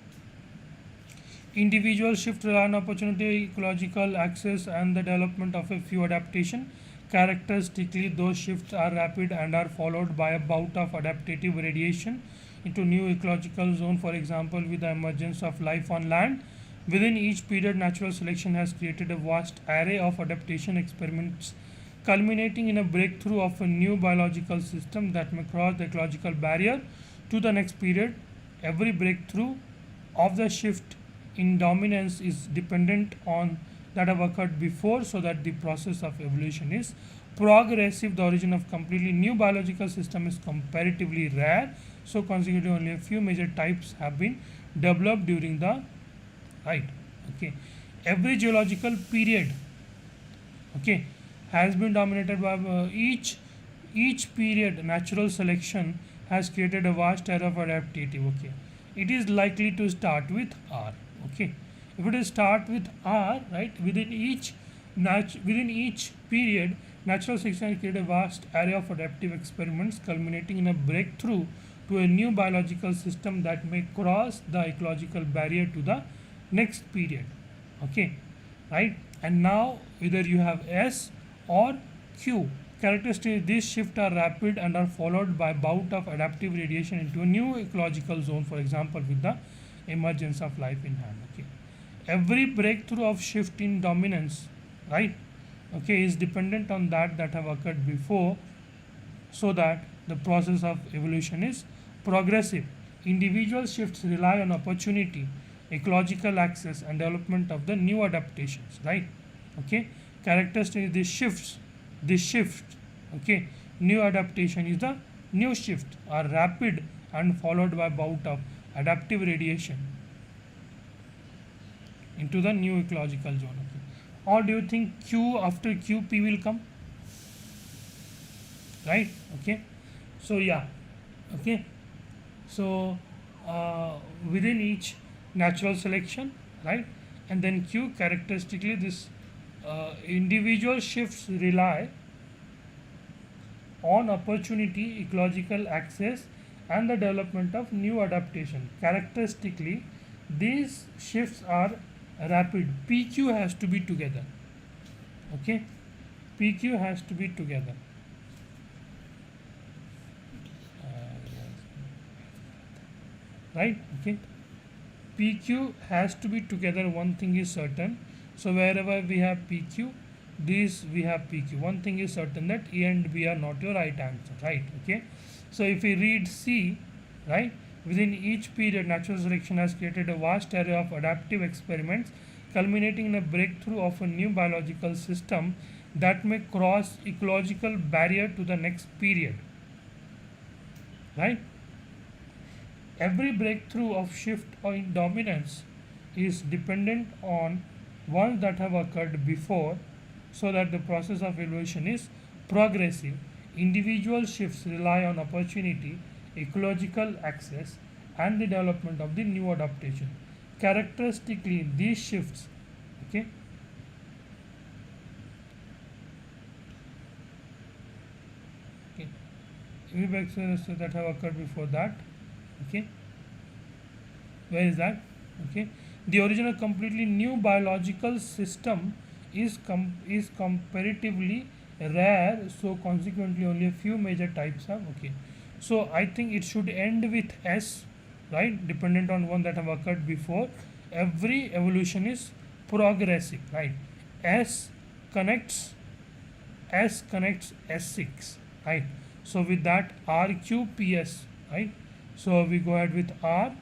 Individual shift rely on opportunity, ecological access, and the development of a few adaptation. Characteristically, those shifts are rapid and are followed by a bout of adaptative radiation into new ecological zone. For example, with the emergence of life on land, within each period, natural selection has created a vast array of adaptation experiments, culminating in a breakthrough of a new biological system that may cross the ecological barrier to the next period. Every breakthrough of the shift in dominance is dependent on that have occurred before, so that the process of evolution is progressive. The origin of completely new biological system is comparatively rare, so consequently only a few major types have been developed during the okay. Every geological period, okay, has been dominated by each period. Natural selection has created a vast array of adaptative. Okay, it is likely to start with R. Okay, if it is start with R, right, within each period, natural selection has created a vast array of adaptive experiments, culminating in a breakthrough to a new biological system that may cross the ecological barrier to the next period. Okay, right? And now either you have S or Q. Characteristics these shifts are rapid and are followed by bout of adaptive radiation into a new ecological zone, for example with the emergence of life in hand. Okay, every breakthrough of shift in dominance, right, okay, is dependent on that have occurred before, so that the process of evolution is progressive. Individual shifts rely on opportunity, ecological access, and development of the new adaptations. Right? Okay. Characteristic this shift. Okay. New adaptation is the new shift are rapid and followed by bout of adaptive radiation into the new ecological zone. Okay. Or do you think Q after QP will come? Right? Okay. So yeah, okay. So within each natural selection, right, and then Q, characteristically this individual shifts rely on opportunity, ecological access, and the development of new adaptation. Characteristically, these shifts are rapid. PQ has to be together. Okay, PQ has to be together. Right? Okay. PQ has to be together. One thing is certain. So wherever we have PQ, this we have PQ. One thing is certain, that A and B are not your right answer. Right? Okay. So if we read C, right, within each period, natural selection has created a vast array of adaptive experiments, culminating in a breakthrough of a new biological system that may cross ecological barrier to the next period. Right? Every breakthrough of shift or in dominance is dependent on ones that have occurred before, so that the process of evolution is progressive. Individual shifts rely on opportunity, ecological access, and the development of the new adaptation. Characteristically, these shifts, okay, okay, every breakthrough that have occurred before that, okay, where is that, okay, the original completely new biological system is comparatively rare, so consequently only a few major types have, okay, so I think it should end with S, right, dependent on one that have occurred before. Every evolution is progressive, right. S connects S connects S6, right. So with that, RQPS, right. So we go ahead with R,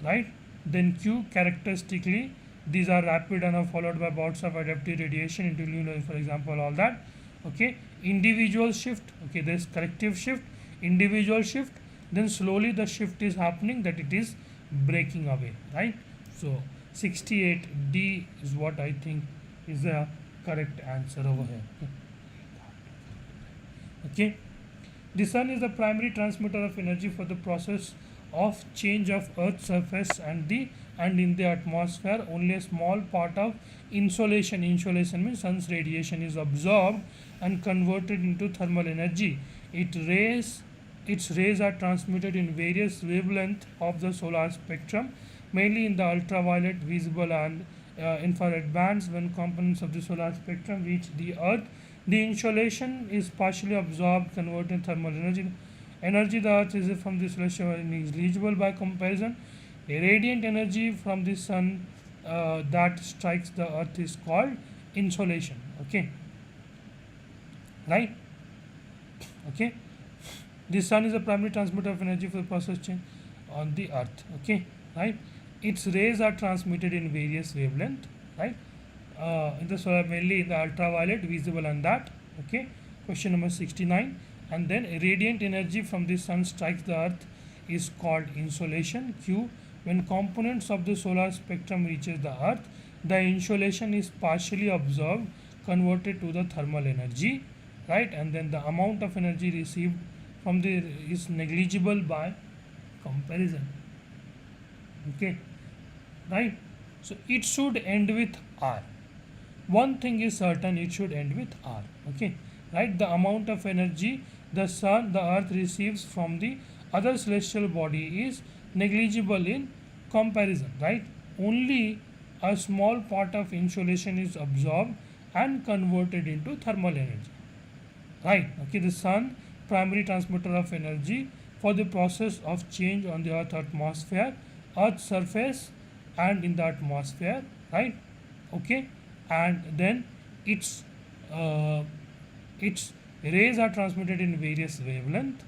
right. Then Q, characteristically these are rapid and are followed by bouts of adaptive radiation into lunar, for example, all that. Okay, individual shift, okay, there's collective shift, individual shift, then slowly the shift is happening, that it is breaking away, right. So 68D is what I think is the correct answer over here. Okay, the sun is the primary transmitter of energy for the process of change of Earth's surface and in the atmosphere. Only a small part of insolation. Insolation means sun's radiation is absorbed and converted into thermal energy. Its rays are transmitted in various wavelengths of the solar spectrum, mainly in the ultraviolet, visible, and infrared bands. When components of the solar spectrum reach the Earth, the insolation is partially absorbed, converted into thermal energy. Energy the Earth receives from the celestial is negligible by comparison. A radiant energy from the sun that strikes the Earth is called insolation. Okay, right? Okay, the sun is the primary transmitter of energy for the process change on the Earth. Okay, right? Its rays are transmitted in various wavelengths, right? In the solar, mainly in the ultraviolet, visible, and that. Okay, question number 69. And then radiant energy from the sun strikes the Earth is called insolation. Q, when components of the solar spectrum reaches the Earth, the insolation is partially absorbed, converted to the thermal energy, right. And then the amount of energy received from the is negligible by comparison. Okay, right. So it should end with R. One thing is certain, it should end with R. Okay, right. The amount of energy the earth receives from the other celestial body is negligible in comparison, right. Only a small part of insolation is absorbed and converted into thermal energy, right. Okay, the sun, primary transmitter of energy for the process of change on the earth atmosphere, earth surface, and in the atmosphere, right. Okay, and then its rays are transmitted in various wavelength,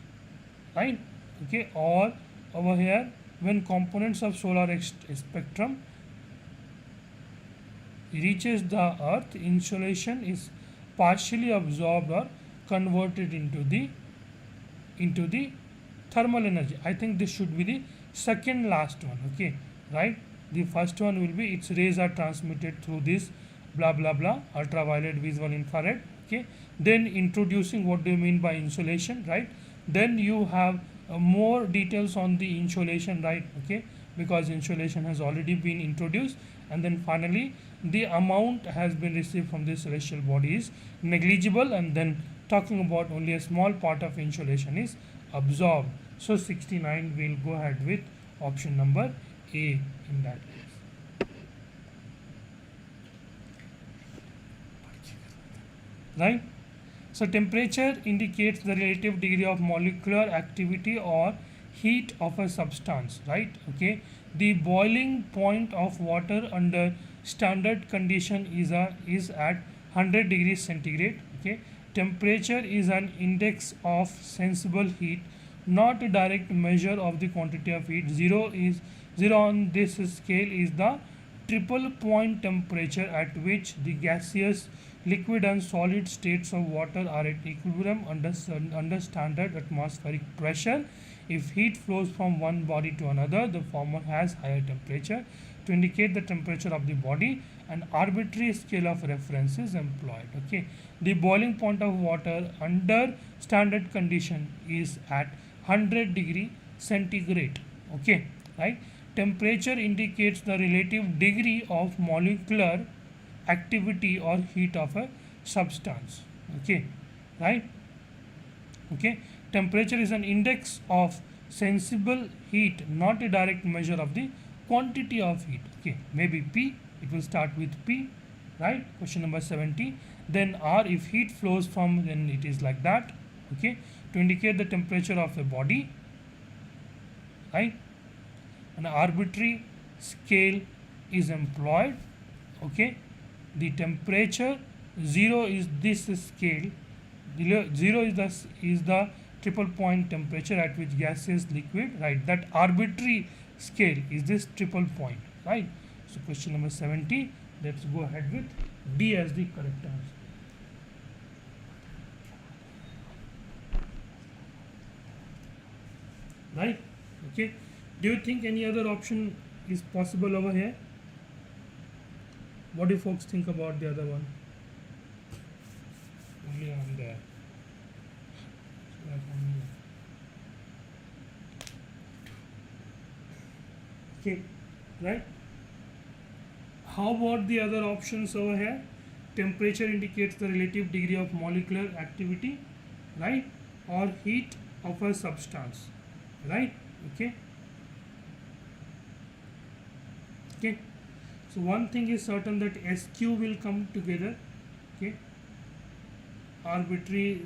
right. Okay, or over here, when components of solar spectrum reaches the earth, insolation is partially absorbed or converted into the thermal energy. I think this should be the second last one. Okay, right. The first one will be its rays are transmitted through this blah blah blah, ultraviolet, visible, infrared. Okay, then introducing what do you mean by insolation, right. Then you have more details on the insulation, right? Okay, because insulation has already been introduced. And then finally the amount has been received from the celestial body is negligible, and then talking about only a small part of insulation is absorbed. So 69 will go ahead with option number A in that case, right? So temperature indicates the relative degree of molecular activity or heat of a substance, right? Okay. The boiling point of water under standard condition is at 100 degrees centigrade. Okay. Temperature is an index of sensible heat, not a direct measure of the quantity of heat. Zero on this scale is the triple point temperature at which the gaseous, liquid and solid states of water are at equilibrium under standard atmospheric pressure. If heat flows from one body to another, the former has higher temperature. To indicate the temperature of the body, an arbitrary scale of reference is employed. Okay, the boiling point of water under standard condition is at 100 degree centigrade. Okay, right? Temperature indicates the relative degree of molecular activity or heat of a substance. Okay, right? Okay, temperature is an index of sensible heat, not a direct measure of the quantity of heat. Okay, maybe P, it will start with P, right? Question number 70. Then R, if heat flows from, then it is like that. Okay, to indicate the temperature of a body, right? An arbitrary scale is employed. Okay, the temperature, 0 is this scale, 0 is the triple point temperature at which gaseous, liquid, right? That arbitrary scale is this triple point, right? So question number 70, let's go ahead with D as the correct answer, right? Okay, do you think any other option is possible over here? What do you folks think about the other one? Only on there. Okay, right? How about the other options over here? Temperature indicates the relative degree of molecular activity, right? Or heat of a substance, right? Okay. Okay. So one thing is certain, that SQ will come together. Okay. Arbitrary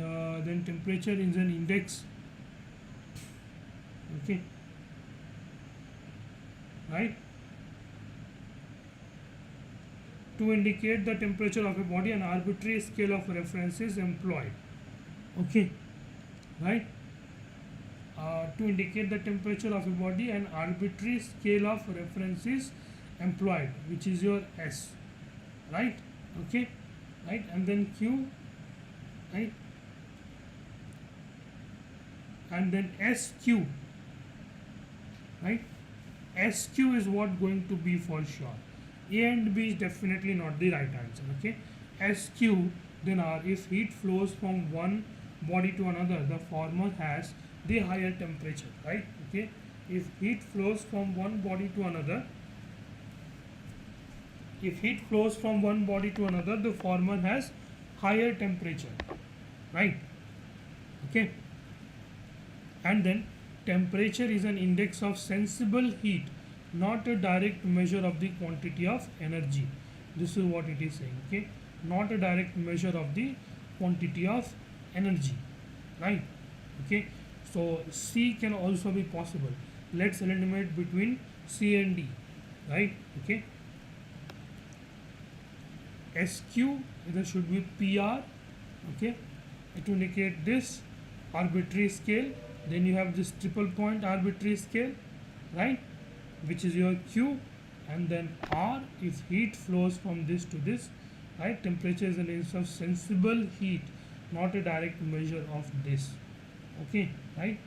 then temperature is an index. Okay. Right. To indicate the temperature of a body, an arbitrary scale of reference is employed. Okay. Right. To indicate the temperature of a body, an arbitrary scale of reference is employed, which is your S, right? Okay, right? And then Q, right? And then SQ, right? SQ is what going to be for sure. A and B is definitely not the right answer. Okay, SQ then R, if heat flows from one body to another, the former has the higher temperature, right? Okay, if heat flows from one body to another, the former has higher temperature, right? Okay, and then temperature is an index of sensible heat, not a direct measure of the quantity of energy. This is what it is saying. Okay, not a direct measure of the quantity of energy, right? Okay, so C can also be possible. Let's eliminate between C and D, right? Okay, SQ either should be PR. Okay, to indicate this arbitrary scale. Then you have this triple point arbitrary scale, right, which is your Q, and then R, if heat flows from this to this, right? Temperature is an index of sensible heat, not a direct measure of this. Okay, right?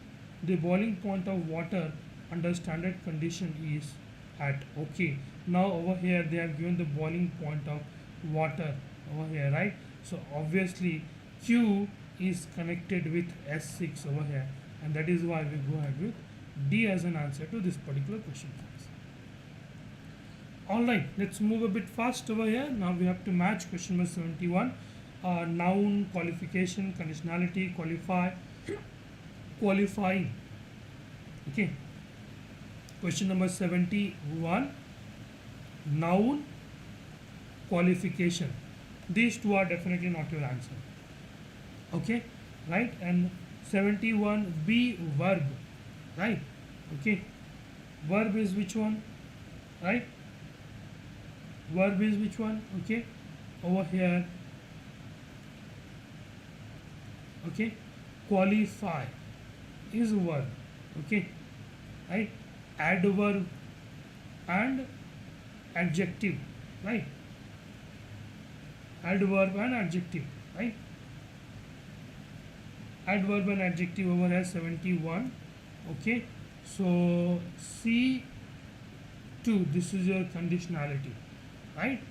The boiling point of water under standard condition is at, okay. Now over here they have given the boiling point of water over here, right? So obviously Q is connected with S6 over here, and that is why we go ahead with D as an answer to this particular question. Alright, let's move a bit fast over here. Now we have to match question number 71. Noun, qualification, conditionality, qualifying. Okay. Question number 71. Noun, qualification. These two are definitely not your answer. Okay, right? And 71 B, verb, right? Okay, verb is which one, right? Verb is which one? Okay, over here. Okay, qualify is verb. Okay, right? Adverb and adjective, right? Adverb and adjective, right? Adverb and adjective over here 71. Okay, so C2, this is your conditionality, right?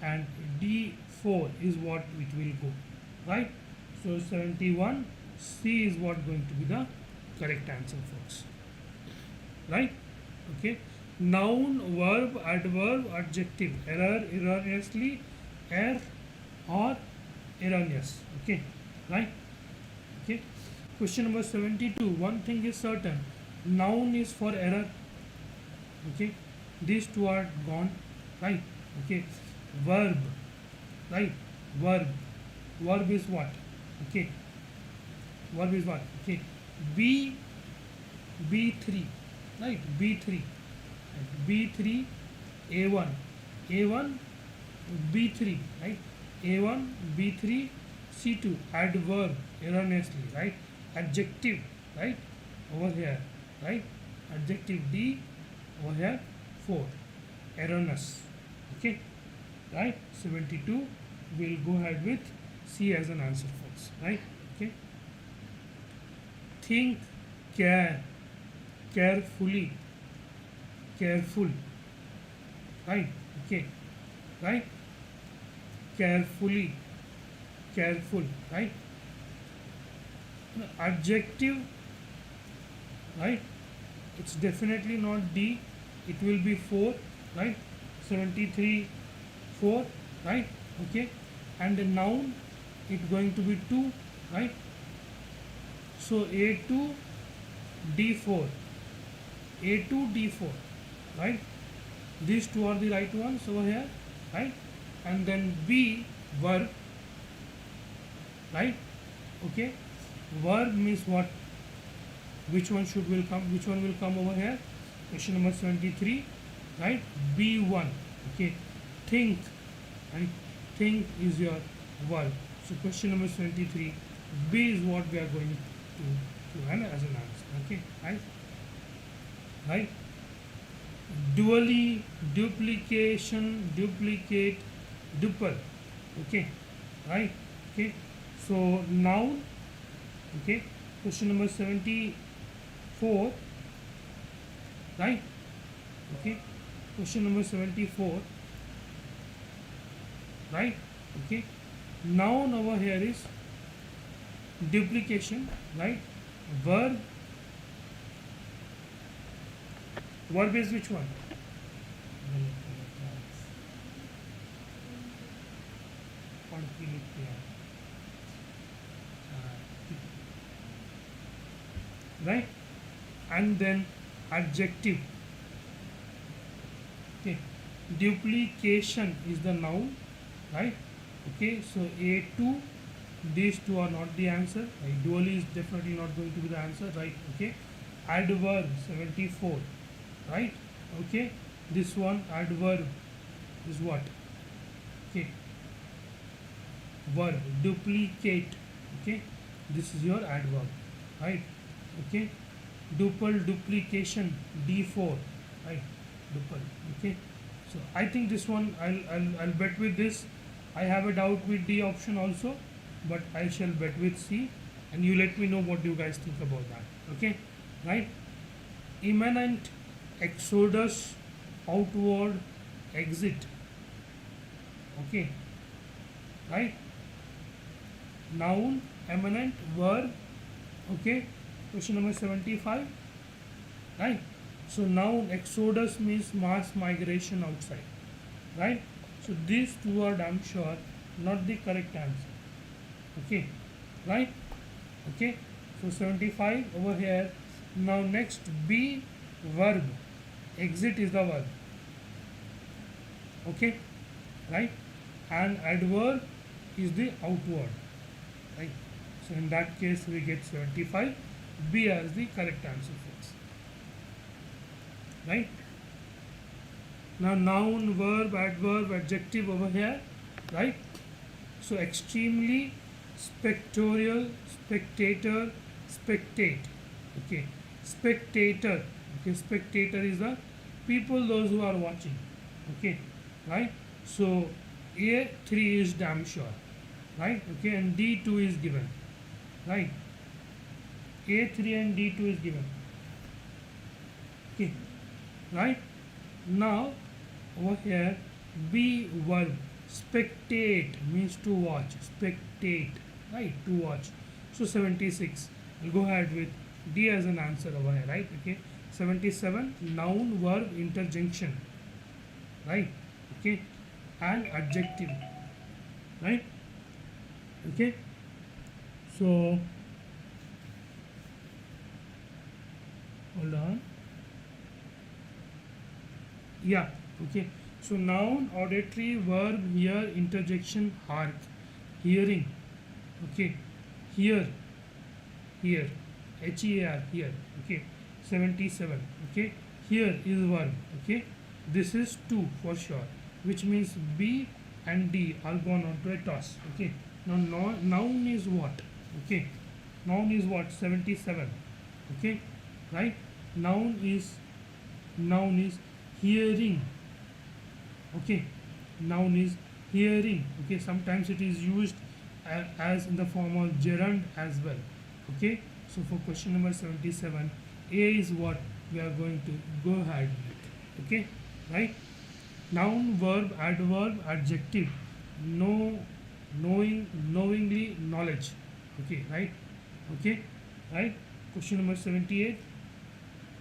And D4 is what it will go, right? So 71 C is what going to be the correct answer, folks, right? Okay, noun, verb, adverb, adjective, error, erroneously, err, or erroneous. Okay, right? Okay, question number 72. One thing is certain, noun is for error. Okay, these two are gone, right? Okay, verb, right? Verb is what? Okay, verb is what? Okay, B3, right? B3, B3, A1, B3, right? A1, B3, C2, adverb, erroneously, right? Adjective, right? Over here, right? Adjective D, over here, 4, erroneous. Okay, right? 72, we'll go ahead with C as an answer, folks, right? Okay, think, care, carefully, careful, right? Okay, right? Carefully, careful, right? Adjective, right? It's definitely not D, it will be 4, right? 73, 4, right? Okay, and the noun, it's going to be 2, right? So A2, D4, A2, D4, right? These two are the right ones over here, right? And then B, verb, right? Okay, verb means what? Which one will come? Which one will come over here? Question number 73, right? B1. Okay, think, right? Think is your verb. So question number 73, B is what we are going to run as an answer. Okay, right? Right? Dually, duplication, duplicate, duple. Okay, right? Okay, so noun. Okay, question number 74, right? Okay, question number 74, right? Okay, noun over here is duplication, right? Verb is which one? Right? And then adjective. Okay, duplication is the noun, right? Okay, so A2, these two are not the answer, right? Dually is definitely not going to be the answer, right? Okay, adverb 74, right? Okay, this one adverb is what? Okay, verb, duplicate. Okay, this is your adverb, right? Okay, duple, duplication, D4, right? Duple. Okay, so I think this one I'll bet with this. I have a doubt with D option also, but I shall bet with C, and you let me know what you guys think about that. Okay, right? Imminent, exodus, outward, exit. Okay, right? Noun, eminent verb. Okay, question number 75, right? So noun exodus means mass migration outside, right? So these two are, I'm sure, not the correct answer. Okay, right? Okay, so 75 over here. Now next, be verb, exit is the verb. Okay, right? And adverb is the outward, right? So in that case we get 75, B as the correct answer, folks. Right? Now noun, verb, adverb, adjective over here, right? So extremely, spectatorial, spectator, spectate. Okay, spectator. Okay, spectator is the people, those who are watching. Okay, right? So A3 is damn sure, right? Okay, and D2 is given, right? A3 and D2 is given. Okay, right? Now over here, B verb, spectate means to watch, spectate, right? To watch. So 76. We'll go ahead with D as an answer over here, right? Okay, 77, noun verb interjunction, right? Okay, and adjective, right? Okay, so hold on. Yeah, okay. So noun, auditory, verb, hear, interjection, hark, hearing. Okay, hear, hear, HER, hear. Okay, 77. Okay, here is verb. Okay, this is 2 for sure, which means B and D are gone on to a toss. Okay, now noun is what? Okay, noun is what? 77. Okay, right? Noun is hearing. Okay, noun is hearing. Okay, sometimes it is used as in the form of gerund as well. Okay, so for question number 77, A is what we are going to go ahead with. Okay, right? Noun, verb, adverb, adjective. Know, knowing, knowingly, knowledge. Okay, right? Okay, right? Question number 78.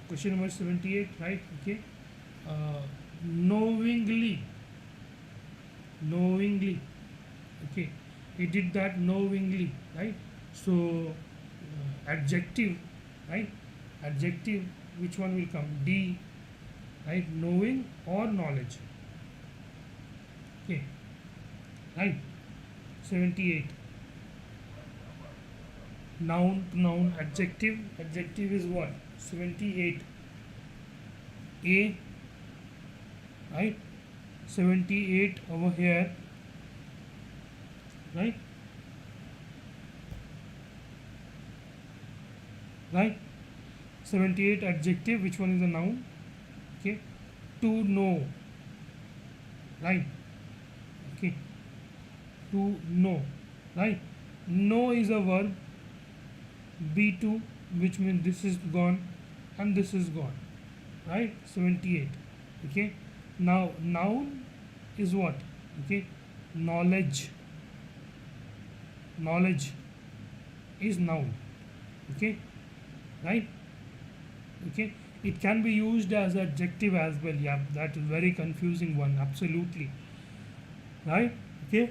Question number 78, right? Okay. Knowingly. Knowingly. Okay. He did that knowingly, right? So, adjective, right? Adjective, which one will come? D, right? Knowing or knowledge. Okay. Right? 78. Noun, noun, adjective. Adjective is what? 78. A, right? 78 over here, right? Right? 78 adjective, which one is the noun? Okay, to know, right? Okay, to know, right? Know is a verb, B2, which means this is gone and this is gone, right? 78. Okay, now noun is what? Okay, knowledge. Knowledge is noun. Okay, right? Okay, it can be used as adjective as well. Yeah, that is very confusing one. Absolutely, right? Okay,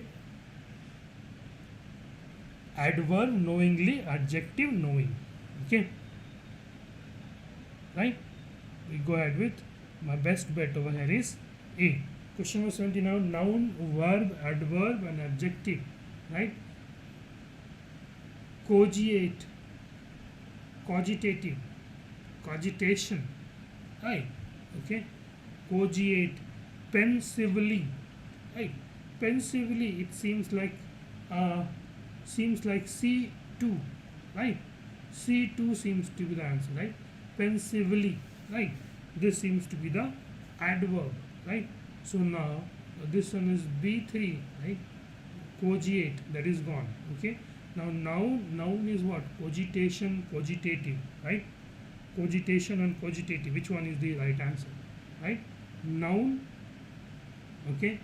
adverb knowingly, adjective knowing. Okay, right? We go ahead with my best bet over here is A. Question number 70 now. Noun, verb, adverb, and adjective, right? Cogitate, cogitative, cogitation, right? Okay, cogitate, pensively, right? Pensively, it seems like C2, right? C2 seems to be the answer, right? Pensively, right? This seems to be the adverb, right? So now this one is B3, right? Cogitate, that is gone. Okay, now noun is what? Cogitation, cogitative, right? Cogitation and cogitative, which one is the right answer, right? Noun, okay,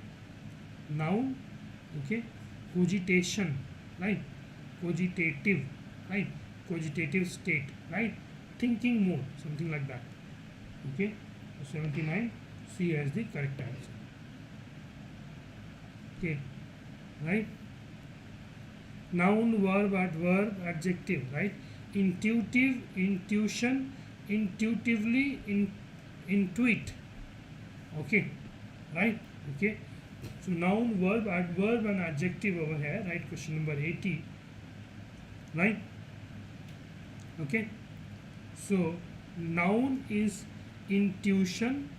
noun, okay, cogitation, right? cogitative, right? Cogitative state, right? Thinking mode, something like that. Okay, so 79 C as the correct answer. Okay, right? Noun, verb, adverb, adjective, right? Intuitive, intuition, intuitively, intuit. Okay, right? Okay, so noun, verb, adverb, and adjective over here, right? Question number 80, right? Okay, so noun is intuition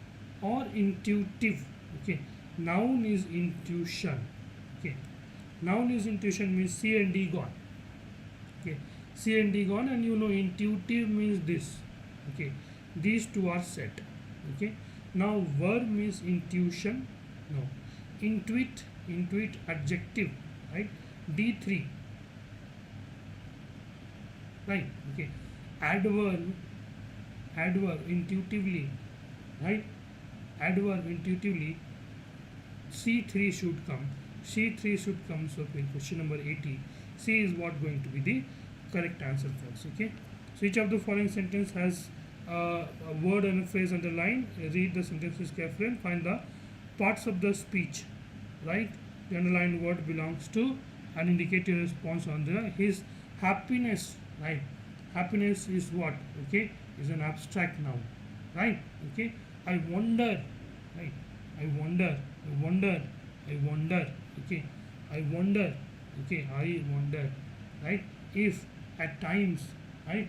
or intuitive. Okay, noun is intuition. Okay, noun is intuition means C and D gone. Okay, C and D gone, and you know intuitive means this. Okay, these two are set. Okay, now verb means intuition. No, intuit, intuit adjective, right? D3, right? Okay, adverb, adverb intuitively, right? Adverb intuitively, C3 should come. C3 should come. So in question number 80, C is what going to be the correct answer for us. Okay, so each of the following sentence has a word and a phrase underlined. Read the sentences carefully and find the parts of the speech, right? The underlined word belongs to and indicate your response on the his happiness, right? Happiness is what? Okay, is an abstract noun, right? Okay, I wonder, right? I wonder, I wonder, I wonder. Okay, I wonder. Okay, I wonder, right? If at times, right?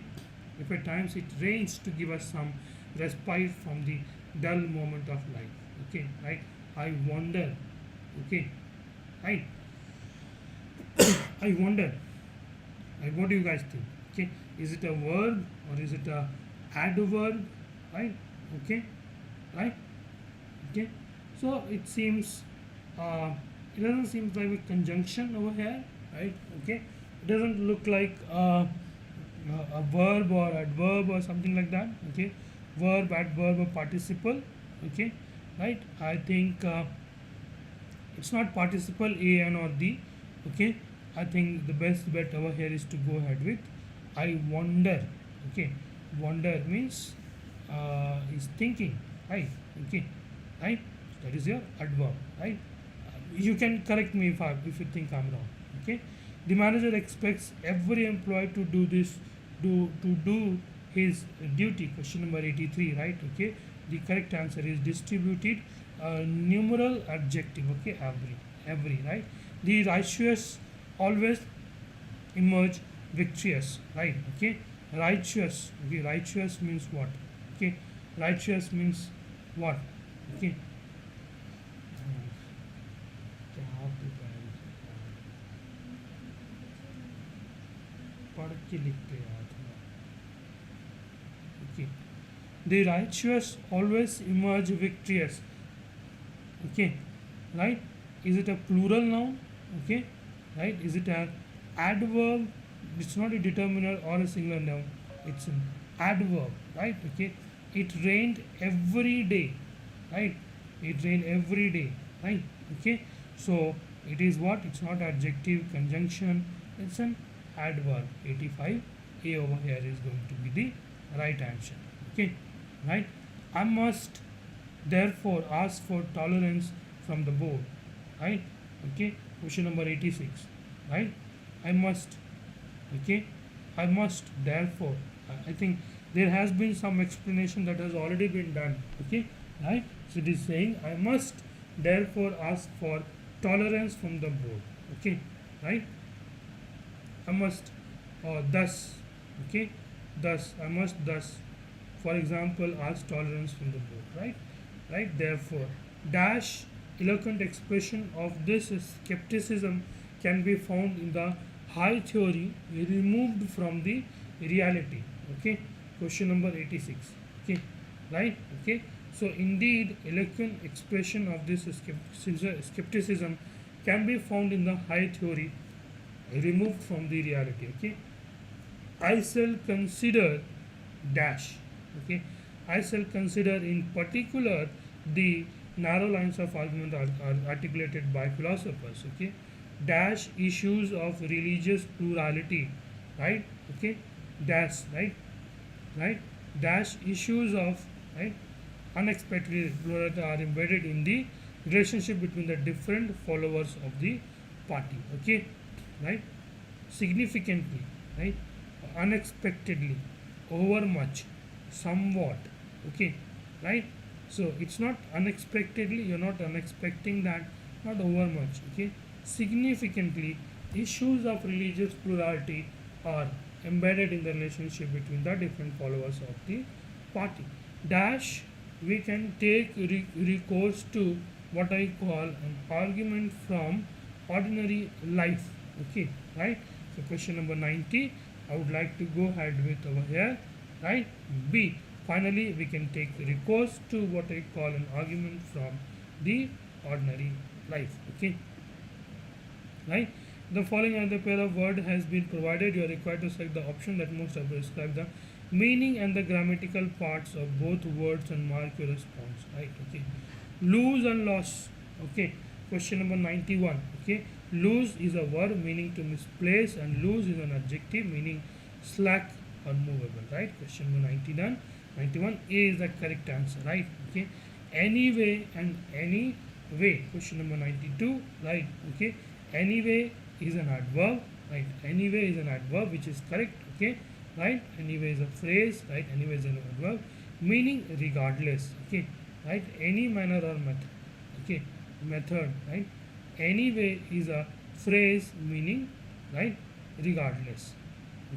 If at times it rains to give us some respite from the dull moment of life. Okay, right? I wonder. Okay, right? I wonder. Right? What do you guys think? Okay, is it a verb or is it a adverb? Right? Okay, right? Okay, so it seems it doesn't seem like a conjunction over here, right? Okay, it doesn't look like a verb or adverb or something like that. Okay, verb, adverb, or participle. Okay, right? I think it's not participle A, N, or D. Okay, I think the best bet over here is to go ahead with I wonder. Okay, wonder means is thinking, right? Okay, right? That is your adverb, right? You can correct me if you think I'm wrong. Okay, the manager expects every employee to do this, to do his duty. Question number 83, right? Okay, the correct answer is distributed numeral adjective. Okay, every, right? The righteous always emerge victorious, right? Okay, righteous. Okay, righteous means what? Okay, righteous means what? Okay, पढ़ के लिखते यार थोड़ा. Okay, the righteous always emerge victorious. Okay, right? Is it a plural noun? Okay, right? Is it an adverb? It's not a determiner or a singular noun. It's an adverb, right? Okay, it rained every day, right? It rained every day, right? Okay, so it is what? It's not adjective, conjunction. It's an adverb. 85 A over here is going to be the right answer. Okay, right? I must therefore ask for tolerance from the board, right? Okay, question number 86, right? I must. Okay, I must therefore. I think there has been some explanation that has already been done. Okay, right? So it is saying I must therefore ask for tolerance from the board. Okay, right? I must thus. Okay, thus I must thus, for example, ask tolerance from the board. Right, right. Therefore, dash eloquent expression of this skepticism can be found in the high theory removed from the reality. Okay, question number 86. Okay, right. Okay, so indeed eloquent expression of this skepticism can be found in the high theory removed from the reality. Okay, I shall consider dash. Okay, I shall consider in particular the narrow lines of argument are articulated by philosophers. Okay, dash issues of religious plurality, right? Okay, dash, right, dash issues of, right, unexpected plurality are embedded in the relationship between the different followers of the party. Okay, right, significantly, right, unexpectedly, overmuch, somewhat. Okay, right, so it's not unexpectedly, you're not unexpecting that, not overmuch. Okay, significantly, issues of religious plurality are embedded in the relationship between the different followers of the party. Dash, we can take recourse to what I call an argument from ordinary life. Okay, right, so question number 90 I would like to go ahead with over here, right. B, finally we can take recourse to what I call an argument from the ordinary life. Okay, right, the following other pair of word has been provided. You are required to select the option that most describe the meaning and the grammatical parts of both words and mark your response, right. Okay, lose and loss. Okay, question number 91. Okay, lose is a verb meaning to misplace and lose is an adjective meaning slack or movable, right. Question number 99, 91, A is the correct answer, right. Okay, anyway and any way. Question number 92, right. Okay, anyway is an adverb, right. Anyway is an adverb which is correct. Okay, right, anyway is a phrase, right. Anyway is an adverb meaning regardless. Okay, right, any manner or method. Okay, method, right. Anyway is a phrase meaning, right, regardless.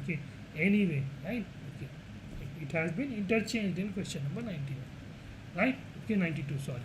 Okay, anyway, right. Okay, it has been interchanged in question number 91, right. Okay, 92, sorry.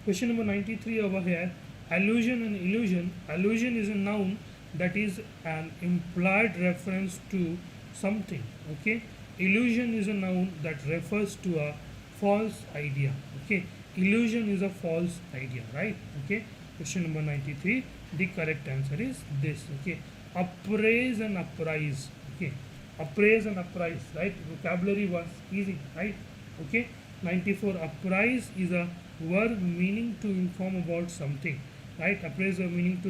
Question number 93 over here, allusion and illusion. Allusion is a noun that is an implied reference to something. Okay, illusion is a noun that refers to a false idea. Okay, illusion is a false idea, right. Okay, question number 93, the correct answer is this. Okay, appraise and apprise. Okay, appraise and apprise, right, vocabulary was easy, right. Okay, 94, apprise is a verb meaning to inform about something, right. Appraise a meaning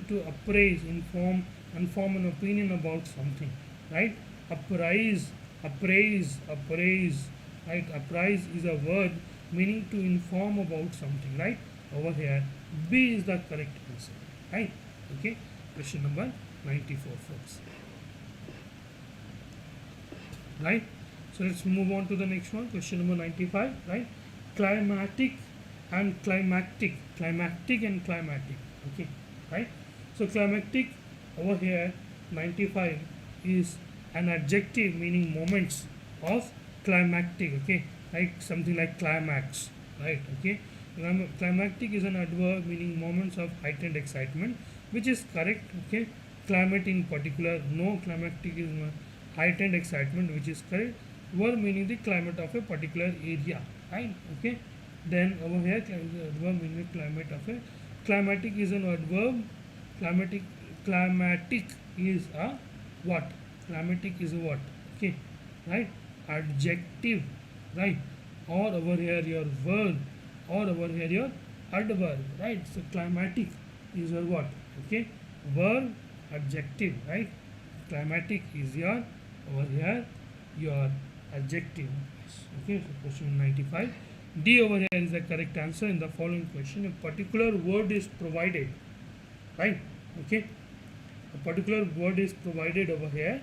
to appraise, inform and form an opinion about something, right. Apprise, appraise, right. Apprise is a word meaning to inform about something, right. Over here B is the correct answer, right. Okay, question number 94, folks, right. So let's move on to the next one, question number 95, right. Climatic and climactic, okay, right. So climactic over here 95 is an adjective meaning moments of climactic. Okay, like something like climax, right. Okay, climactic is an adverb meaning moments of heightened excitement, which is correct. Okay, climate in particular, no, climactic is heightened excitement, which is correct. Verb meaning the climate of a particular area, right. Okay, then over here adverb meaning climate of a, climatic is an adverb, climatic is a what, climatic is a what. Okay, right, adjective, right, or over here your verb, or over here your adverb, right. So climatic is your what. Okay, verb, adjective, right. Climatic is your over here your adjective. Okay, so question 95, D over here is the correct answer. In the following question, a particular word is provided, right. Okay, a particular word is provided over here,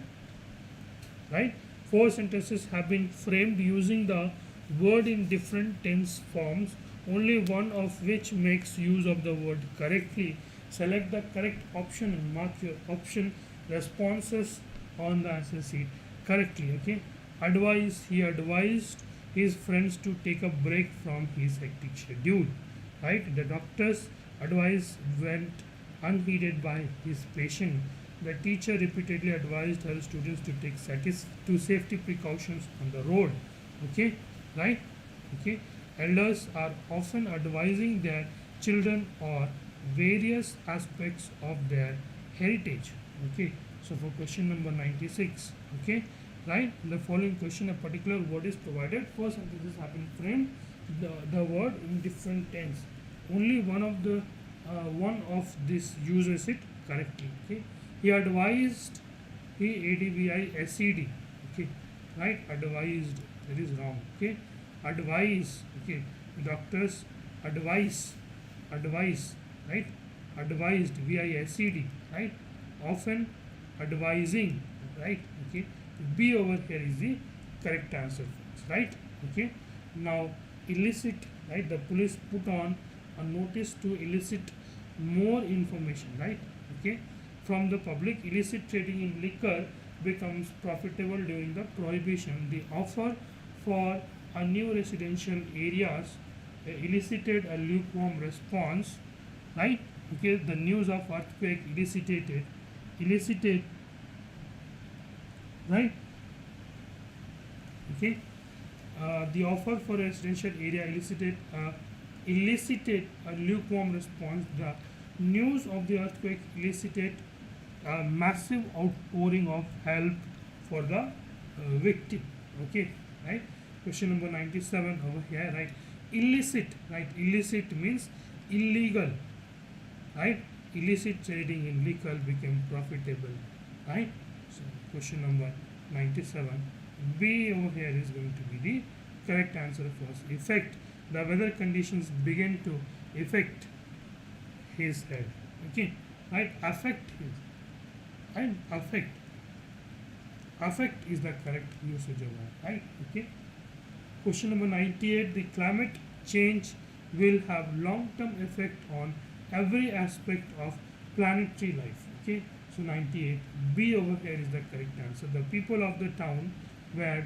right. 4 sentences have been framed using the word in different tense forms, only one of which makes use of the word correctly. Select the correct option and mark your option responses on the answer sheet correctly. Okay, advice, he advised his friends to take a break from his hectic schedule, right. The doctor's advice went unheeded by his patient. The teacher repeatedly advised her students to take safety precautions on the road. Okay, right. Okay, elders are often advising their children on various aspects of their heritage. Okay, so for question number 96, okay, right, in the following question a particular word is provided. First sentences have been framed the word in different tense, only one of the one of this uses it correctly. Okay, he advised, he advised, okay, right, advised, that is wrong. Okay, advise, okay, doctors advise, advise, right, advised, vised, right, often advising, right. Okay, B over here is the correct answer, right. Okay, now illicit, right, the police put on a notice to elicit more information, right. Okay, from the public. Illicit trading in liquor becomes profitable during the prohibition. The offer for a new residential areas elicited a lukewarm response, right. Okay, the news of earthquake elicited, right. Okay, the offer for a residential area elicited a lukewarm response. The news of the earthquake elicited a massive outpouring of help for the victim. Okay, right. Question number 97 over here, right. Illicit, right. Illicit means illegal, right. Illicit trading in liquor became profitable, right. So question number 97, B over here is going to be the correct answer for us. Effect, the weather conditions begin to affect his health. Okay, right. Affect his, right. Affect is the correct usage of that, right. Okay. Question number 98, the climate change will have long-term effect on every aspect of planetary life. Okay, so 98, B over here is the correct answer. The people of the town were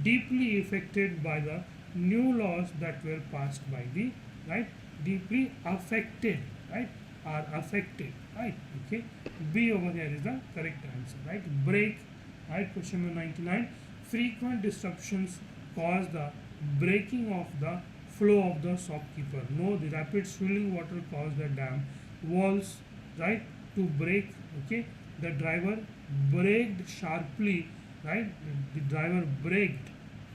deeply affected by the new laws that were passed by the, right, deeply affected, right, are affected, right. Okay, B over here is the correct answer, right. Break, right. Question number 99, frequent disruptions cause the breaking of the flow of the shopkeeper. No, the rapid swelling water caused the dam walls, right, to break. Okay, the driver braked sharply, right. The driver braked,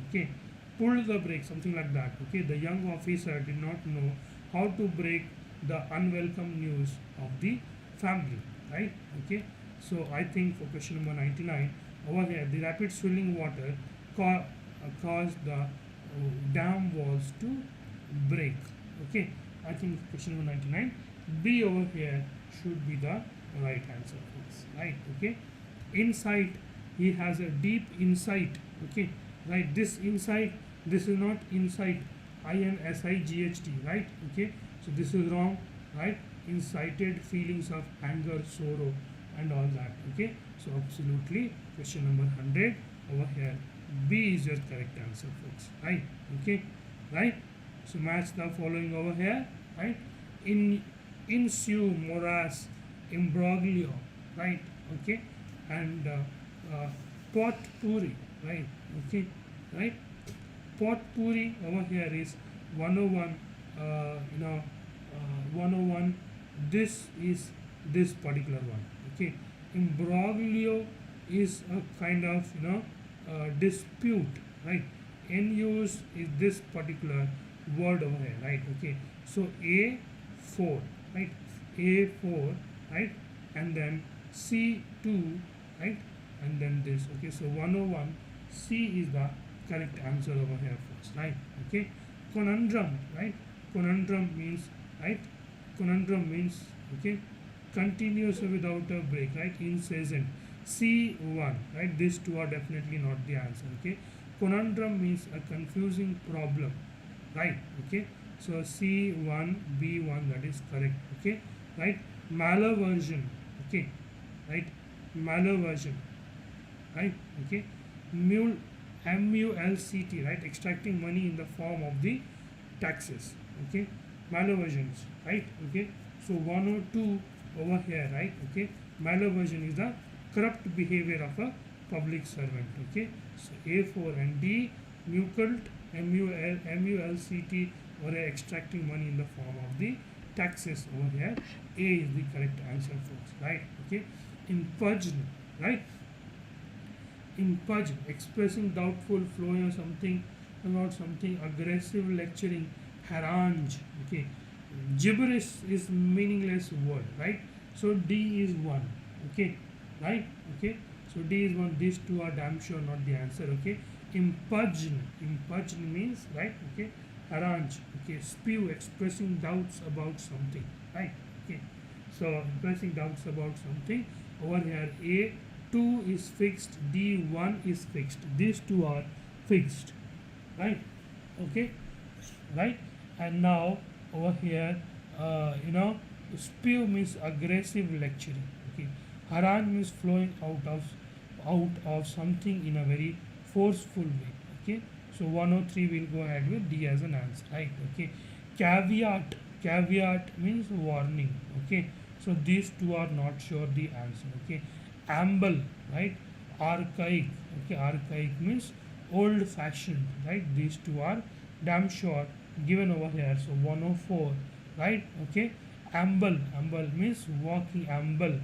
okay, pulled the brake, something like that. Okay, the young officer did not know how to break the unwelcome news of the family, right. Okay, so I think for question number 99 over here, the rapid swelling water caused the dam walls to break. Okay, I think question number 99, B over here should be the right answer, right. Okay, insight, he has a deep insight. Okay, right, this insight, this is not insight, insight, right. Okay, so this is wrong, right. Incited feelings of anger, sorrow and all that. Okay, so absolutely question number 100 over here, B is your correct answer, folks, right. Okay, right. So match the following over here, right. In ensue, morass, imbroglio, right. Okay, and potpourri, right. Okay, right. Potpourri over here is 101, 101, this is this particular one. Okay, imbroglio is a kind of dispute, right. In use is this particular word over here, right. Okay, so A4, right, A4, right, and then C2, right, and then this. Okay, so 101, C is the correct answer over here first, right. Okay, conundrum, right. Conundrum means, right, conundrum means, okay, continuous without a break, right, incessant. C1, right, these two are definitely not the answer. Okay, conundrum means a confusing problem, right. Okay, so C1, B1, that is correct. Okay, right. Malversion, okay, right, malversion, right. Okay, MULCT, right, extracting money in the form of the taxes. Okay, malversions, right. Okay, so 102 over here, right. Okay, malversion is the corrupt behavior of a public servant. Okay, so A4 and D, MULCT, MULCT, or extracting money in the form of the taxes over here. A is the correct answer, folks, right. Okay, impugn, right. Impugn, expressing doubtful, flowing or something about something, aggressive, lecturing, harangue. Okay, gibberish is meaningless word, right? So D is 1. Okay, right? Okay, so D is 1. These two are damn sure not the answer. Okay, impugn means, right? Okay, harangue. Okay, spew, expressing doubts about something, right? Okay, so expressing doubts about something. Over here A2 is fixed, D1 is fixed. These two are fixed, right? Okay, right? And now over here, spew means aggressive lecturing. Okay, harangue means flowing out of something in a very forceful way. Okay, so 103 will go ahead with D as an answer, right? Okay, caveat means warning. Okay, so these two are not sure the answer. Okay, amble, right? Archaic. Okay, archaic means old fashioned, right? These two are damn sure given over here. So 104, right? Okay, amble means walking, amble,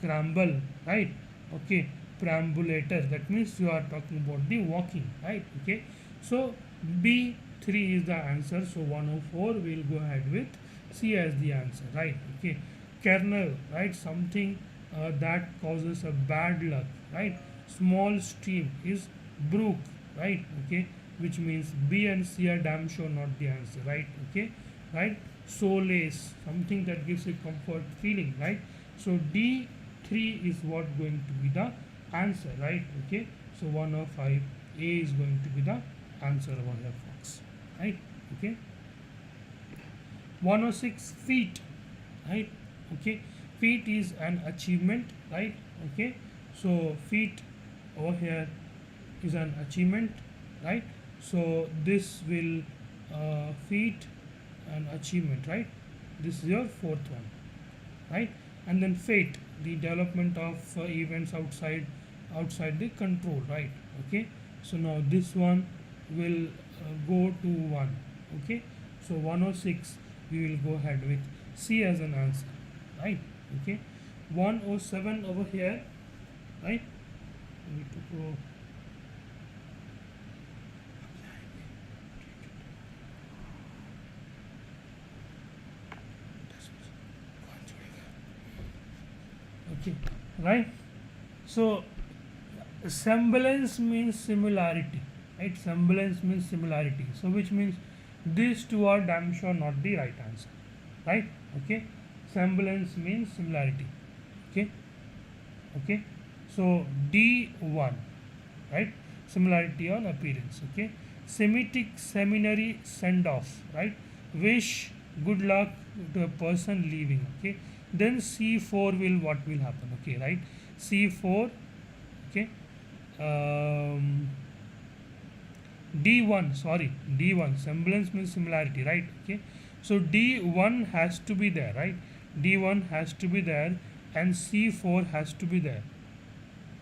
cramble, right? Okay, perambulator, that means you are talking about the walking, right? Okay, so B3 is the answer. So 104 we'll go ahead with C as the answer, right? Okay, kernel, right? Something that causes a bad luck, right? Small stream is brook, right? Okay, which means B and C are damn sure not the answer, right? Okay, right? Solace, something that gives a comfort feeling, right? So D3 is what going to be the answer, right? Okay, so 105 A is going to be the answer over here, folks, right? Okay, 106 feet, right? Okay, feat is an achievement, right? Okay, so feat over here is an achievement, right? So this will feat an achievement, right? This is your fourth one, right? And then fate, the development of events outside the control, right? Okay, so now this one will go to 1. Okay, so 106 we will go ahead with C as an answer, right? Okay, 107 over here, right? We need to go. Okay, right? So semblance means similarity, right? Semblance means similarity, so which means these two are damn sure not the right answer, right? Okay, semblance means similarity. Okay, okay, so D1, right? Similarity on appearance. Okay, Semitic seminary send off, right? Wish good luck to a person leaving. Okay, then C4 will, what will happen? Okay, right? C4. Okay, D1, sorry, D1, semblance means similarity, right? Okay, so D1 has to be there, right? D1 has to be there and C4 has to be there.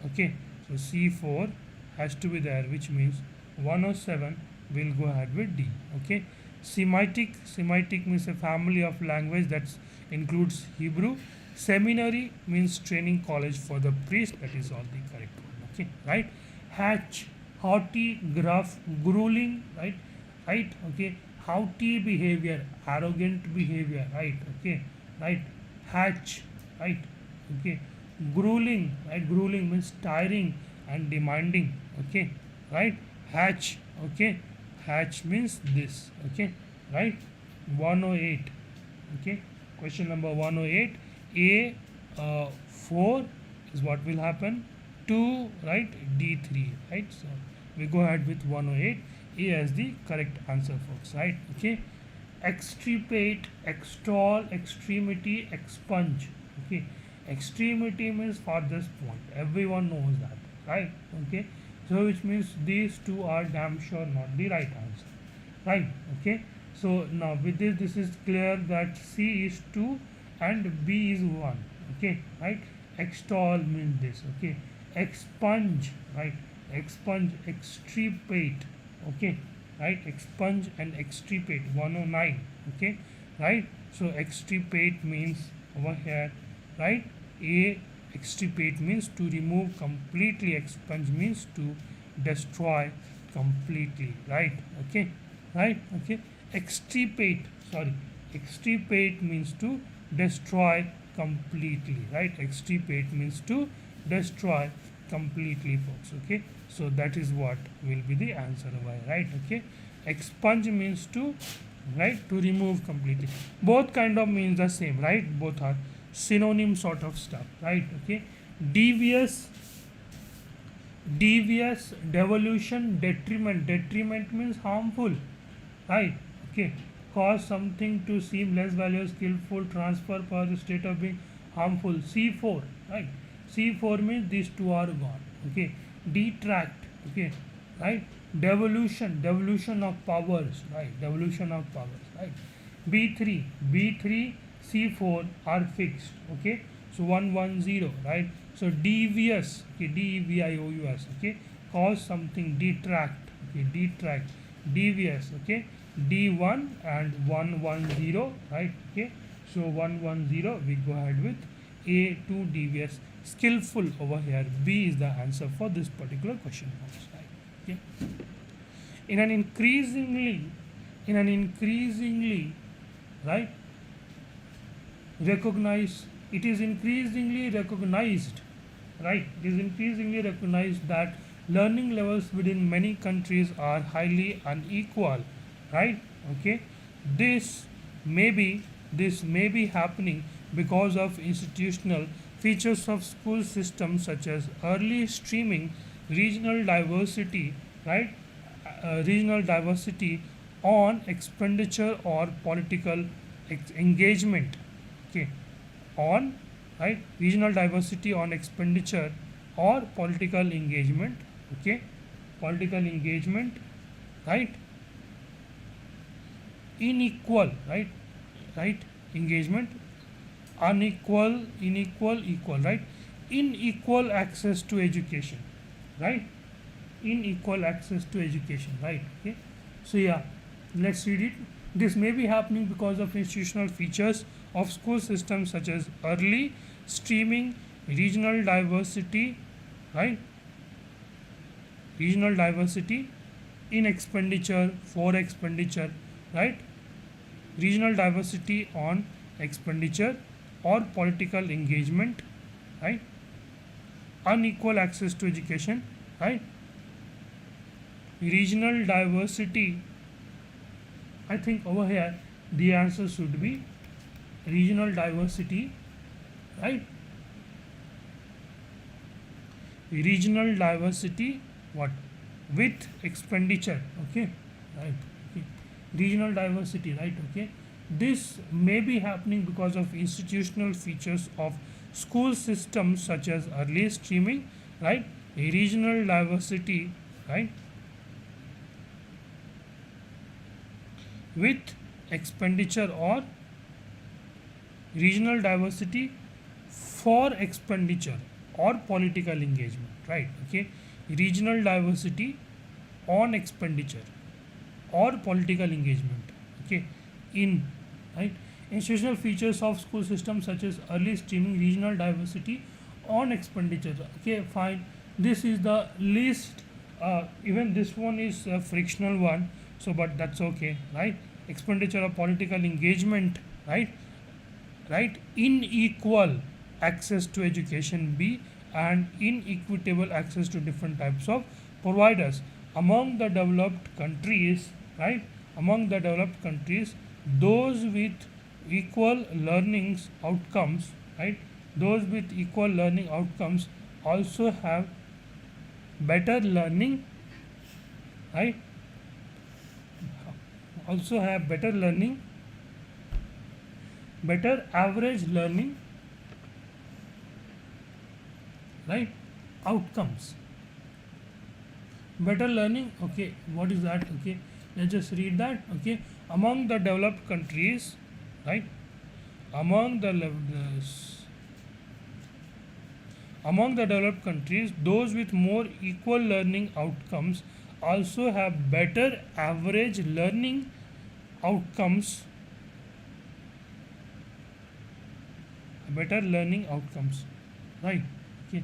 Okay, so C4 has to be there, which means 107 will go ahead with D. Okay, Semitic means a family of language that includes Hebrew. Seminary means training college for the priest. That is all the correct one. Okay, right? Hatch, haughty, gruff, grueling, right? Right? Okay, haughty behavior, arrogant behavior, right? Okay, right? Hatch, right? Okay, grueling, right? Grueling means tiring and demanding. Okay, right? Hatch, okay, hatch means this. Okay, right? 108. Okay, question number 108. A 4 is what will happen. 2, right? D3, right? So we go ahead with 108. A as the correct answer, folks, right? Okay, extirpate, extol, extremity, expunge. Okay, extremity means farthest point, everyone knows that, right? Okay, so which means these two are damn sure not the right answer, right? Okay, so now with this is clear that C is 2 and B is 1. Okay, right? Extol means this. Okay, expunge, right? Expunge, extirpate. Okay, right? Expunge and extirpate, 109. Okay, right? So extirpate means over here, right? A, extirpate means to remove completely, expunge means to destroy completely, right? Okay, right? Okay, extirpate, sorry, extirpate means to destroy completely, right? Extirpate means to destroy completely, folks. Okay, so that is what will be the answer over here, right? Okay, expunge means to, right, to remove completely. Both kind of means the same, right? Both are synonym sort of stuff, right? Okay, devious, devious, devolution, detriment. Detriment means harmful, right? Okay, cause something to seem less valuable, skillful, transfer for the state of being harmful. C4, right? C4 means these two are gone. Okay, detract. Okay, right? Devolution, devolution of powers, right? Devolution of powers, right? B3, B3, C4 are fixed. Okay, so 110, right? So devious, okay, devious, okay, cause something, detract, okay, detract, devious, okay, D1 and 110, right? Okay, so 110 we go ahead with A2, devious. Skillful over here, B is the answer for this particular question, right? Okay, in an increasingly, right, recognize, it is increasingly recognized, right, it is increasingly recognized that learning levels within many countries are highly unequal, right? Okay, this this may be happening because of institutional features of school systems such as early streaming, regional diversity, right? Regional diversity on expenditure or political engagement. Okay, on, right, regional diversity on expenditure or political engagement. Okay, political engagement, right? Unequal, right, right, engagement, unequal, equal, right? Unequal access to education, right? Unequal access to education, right? Okay, so yeah, let's read it. This may be happening because of institutional features of school systems such as early streaming, regional diversity, right? Regional diversity in expenditure, for expenditure, right? Regional diversity on expenditure or political engagement, right? Unequal access to education, right? Regional diversity, I think over here the answer should be regional diversity, right? Regional diversity, what, with expenditure, okay, right? Okay, regional diversity, right? Okay, this may be happening because of institutional features of school systems such as early streaming, right? Regional diversity, right, with expenditure or regional diversity for expenditure or political engagement, right? Okay, regional diversity on expenditure or political engagement, okay, in, right, institutional features of school systems such as early streaming, regional diversity on expenditure. Okay, fine, this is the least, even this one is a frictional one, so but that's okay, right? Expenditure of political engagement, right, right? Unequal access to education, B, and inequitable access to different types of providers among the developed countries, right? Among the developed countries, those with equal learning outcomes, right, those with equal learning outcomes also have better learning, right, also have better learning, better average learning, right, outcomes. Better learning, okay, what is that? Okay, let's just read that. Okay, among the developed countries, right, among the among the developed countries, those with more equal learning outcomes also have better average learning outcomes, better learning outcomes, right? Okay,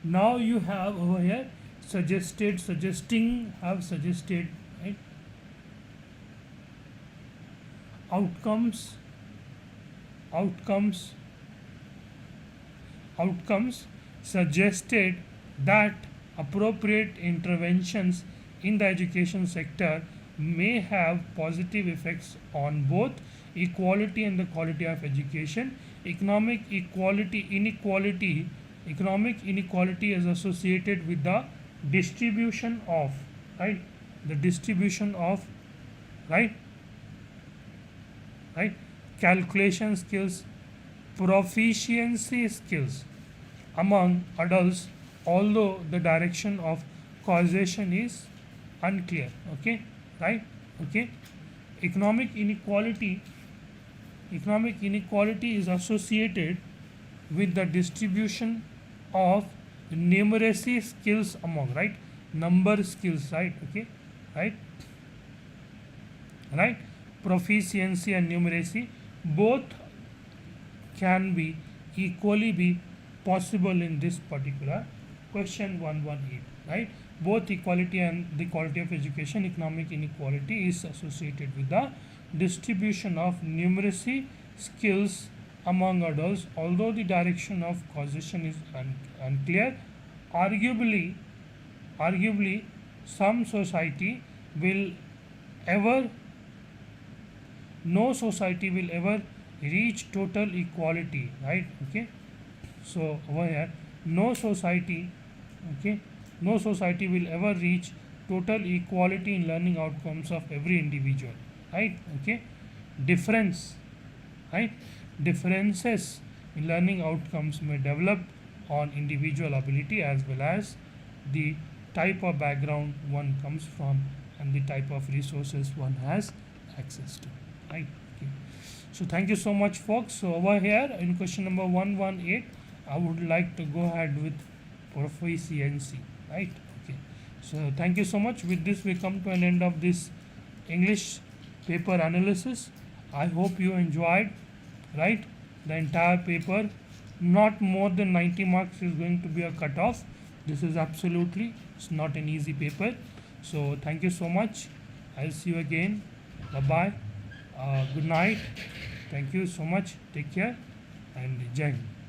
now you have over here suggested, suggesting, have suggested, right? outcomes outcomes outcomes suggested that appropriate interventions in the education sector may have positive effects on both equality and the quality of education. Economic inequality is associated with the distribution of, right, the distribution of, right, right, calculation skills, proficiency skills among adults, although the direction of causation is unclear. Okay, right? Okay, economic inequality is associated with the distribution of numeracy skills among, right, number skills, right? Okay, right, right, proficiency and numeracy both can be equally be possible in this particular question 118, right? Both equality and the quality of education, economic inequality is associated with the distribution of numeracy skills among adults, although the direction of causation is unclear. Arguably, some society will ever no society will ever reach total equality, right? Okay, so over here, no society, okay, no society will ever reach total equality in learning outcomes of every individual, right? Okay, difference, right, differences in learning outcomes may develop on individual ability as well as the type of background one comes from and the type of resources one has access to, right? Okay. So thank you so much, folks. So over here in question number 118, I would like to go ahead with proficiency, right? Okay. So thank you so much. With this, we come to an end of this English paper analysis. I hope you enjoyed, right, the entire paper. Not more than 90 marks is going to be a cutoff. This is absolutely, it's not an easy paper. So thank you so much. I'll see you again. Bye bye. Good night. Thank you so much. Take care and Jai Hind.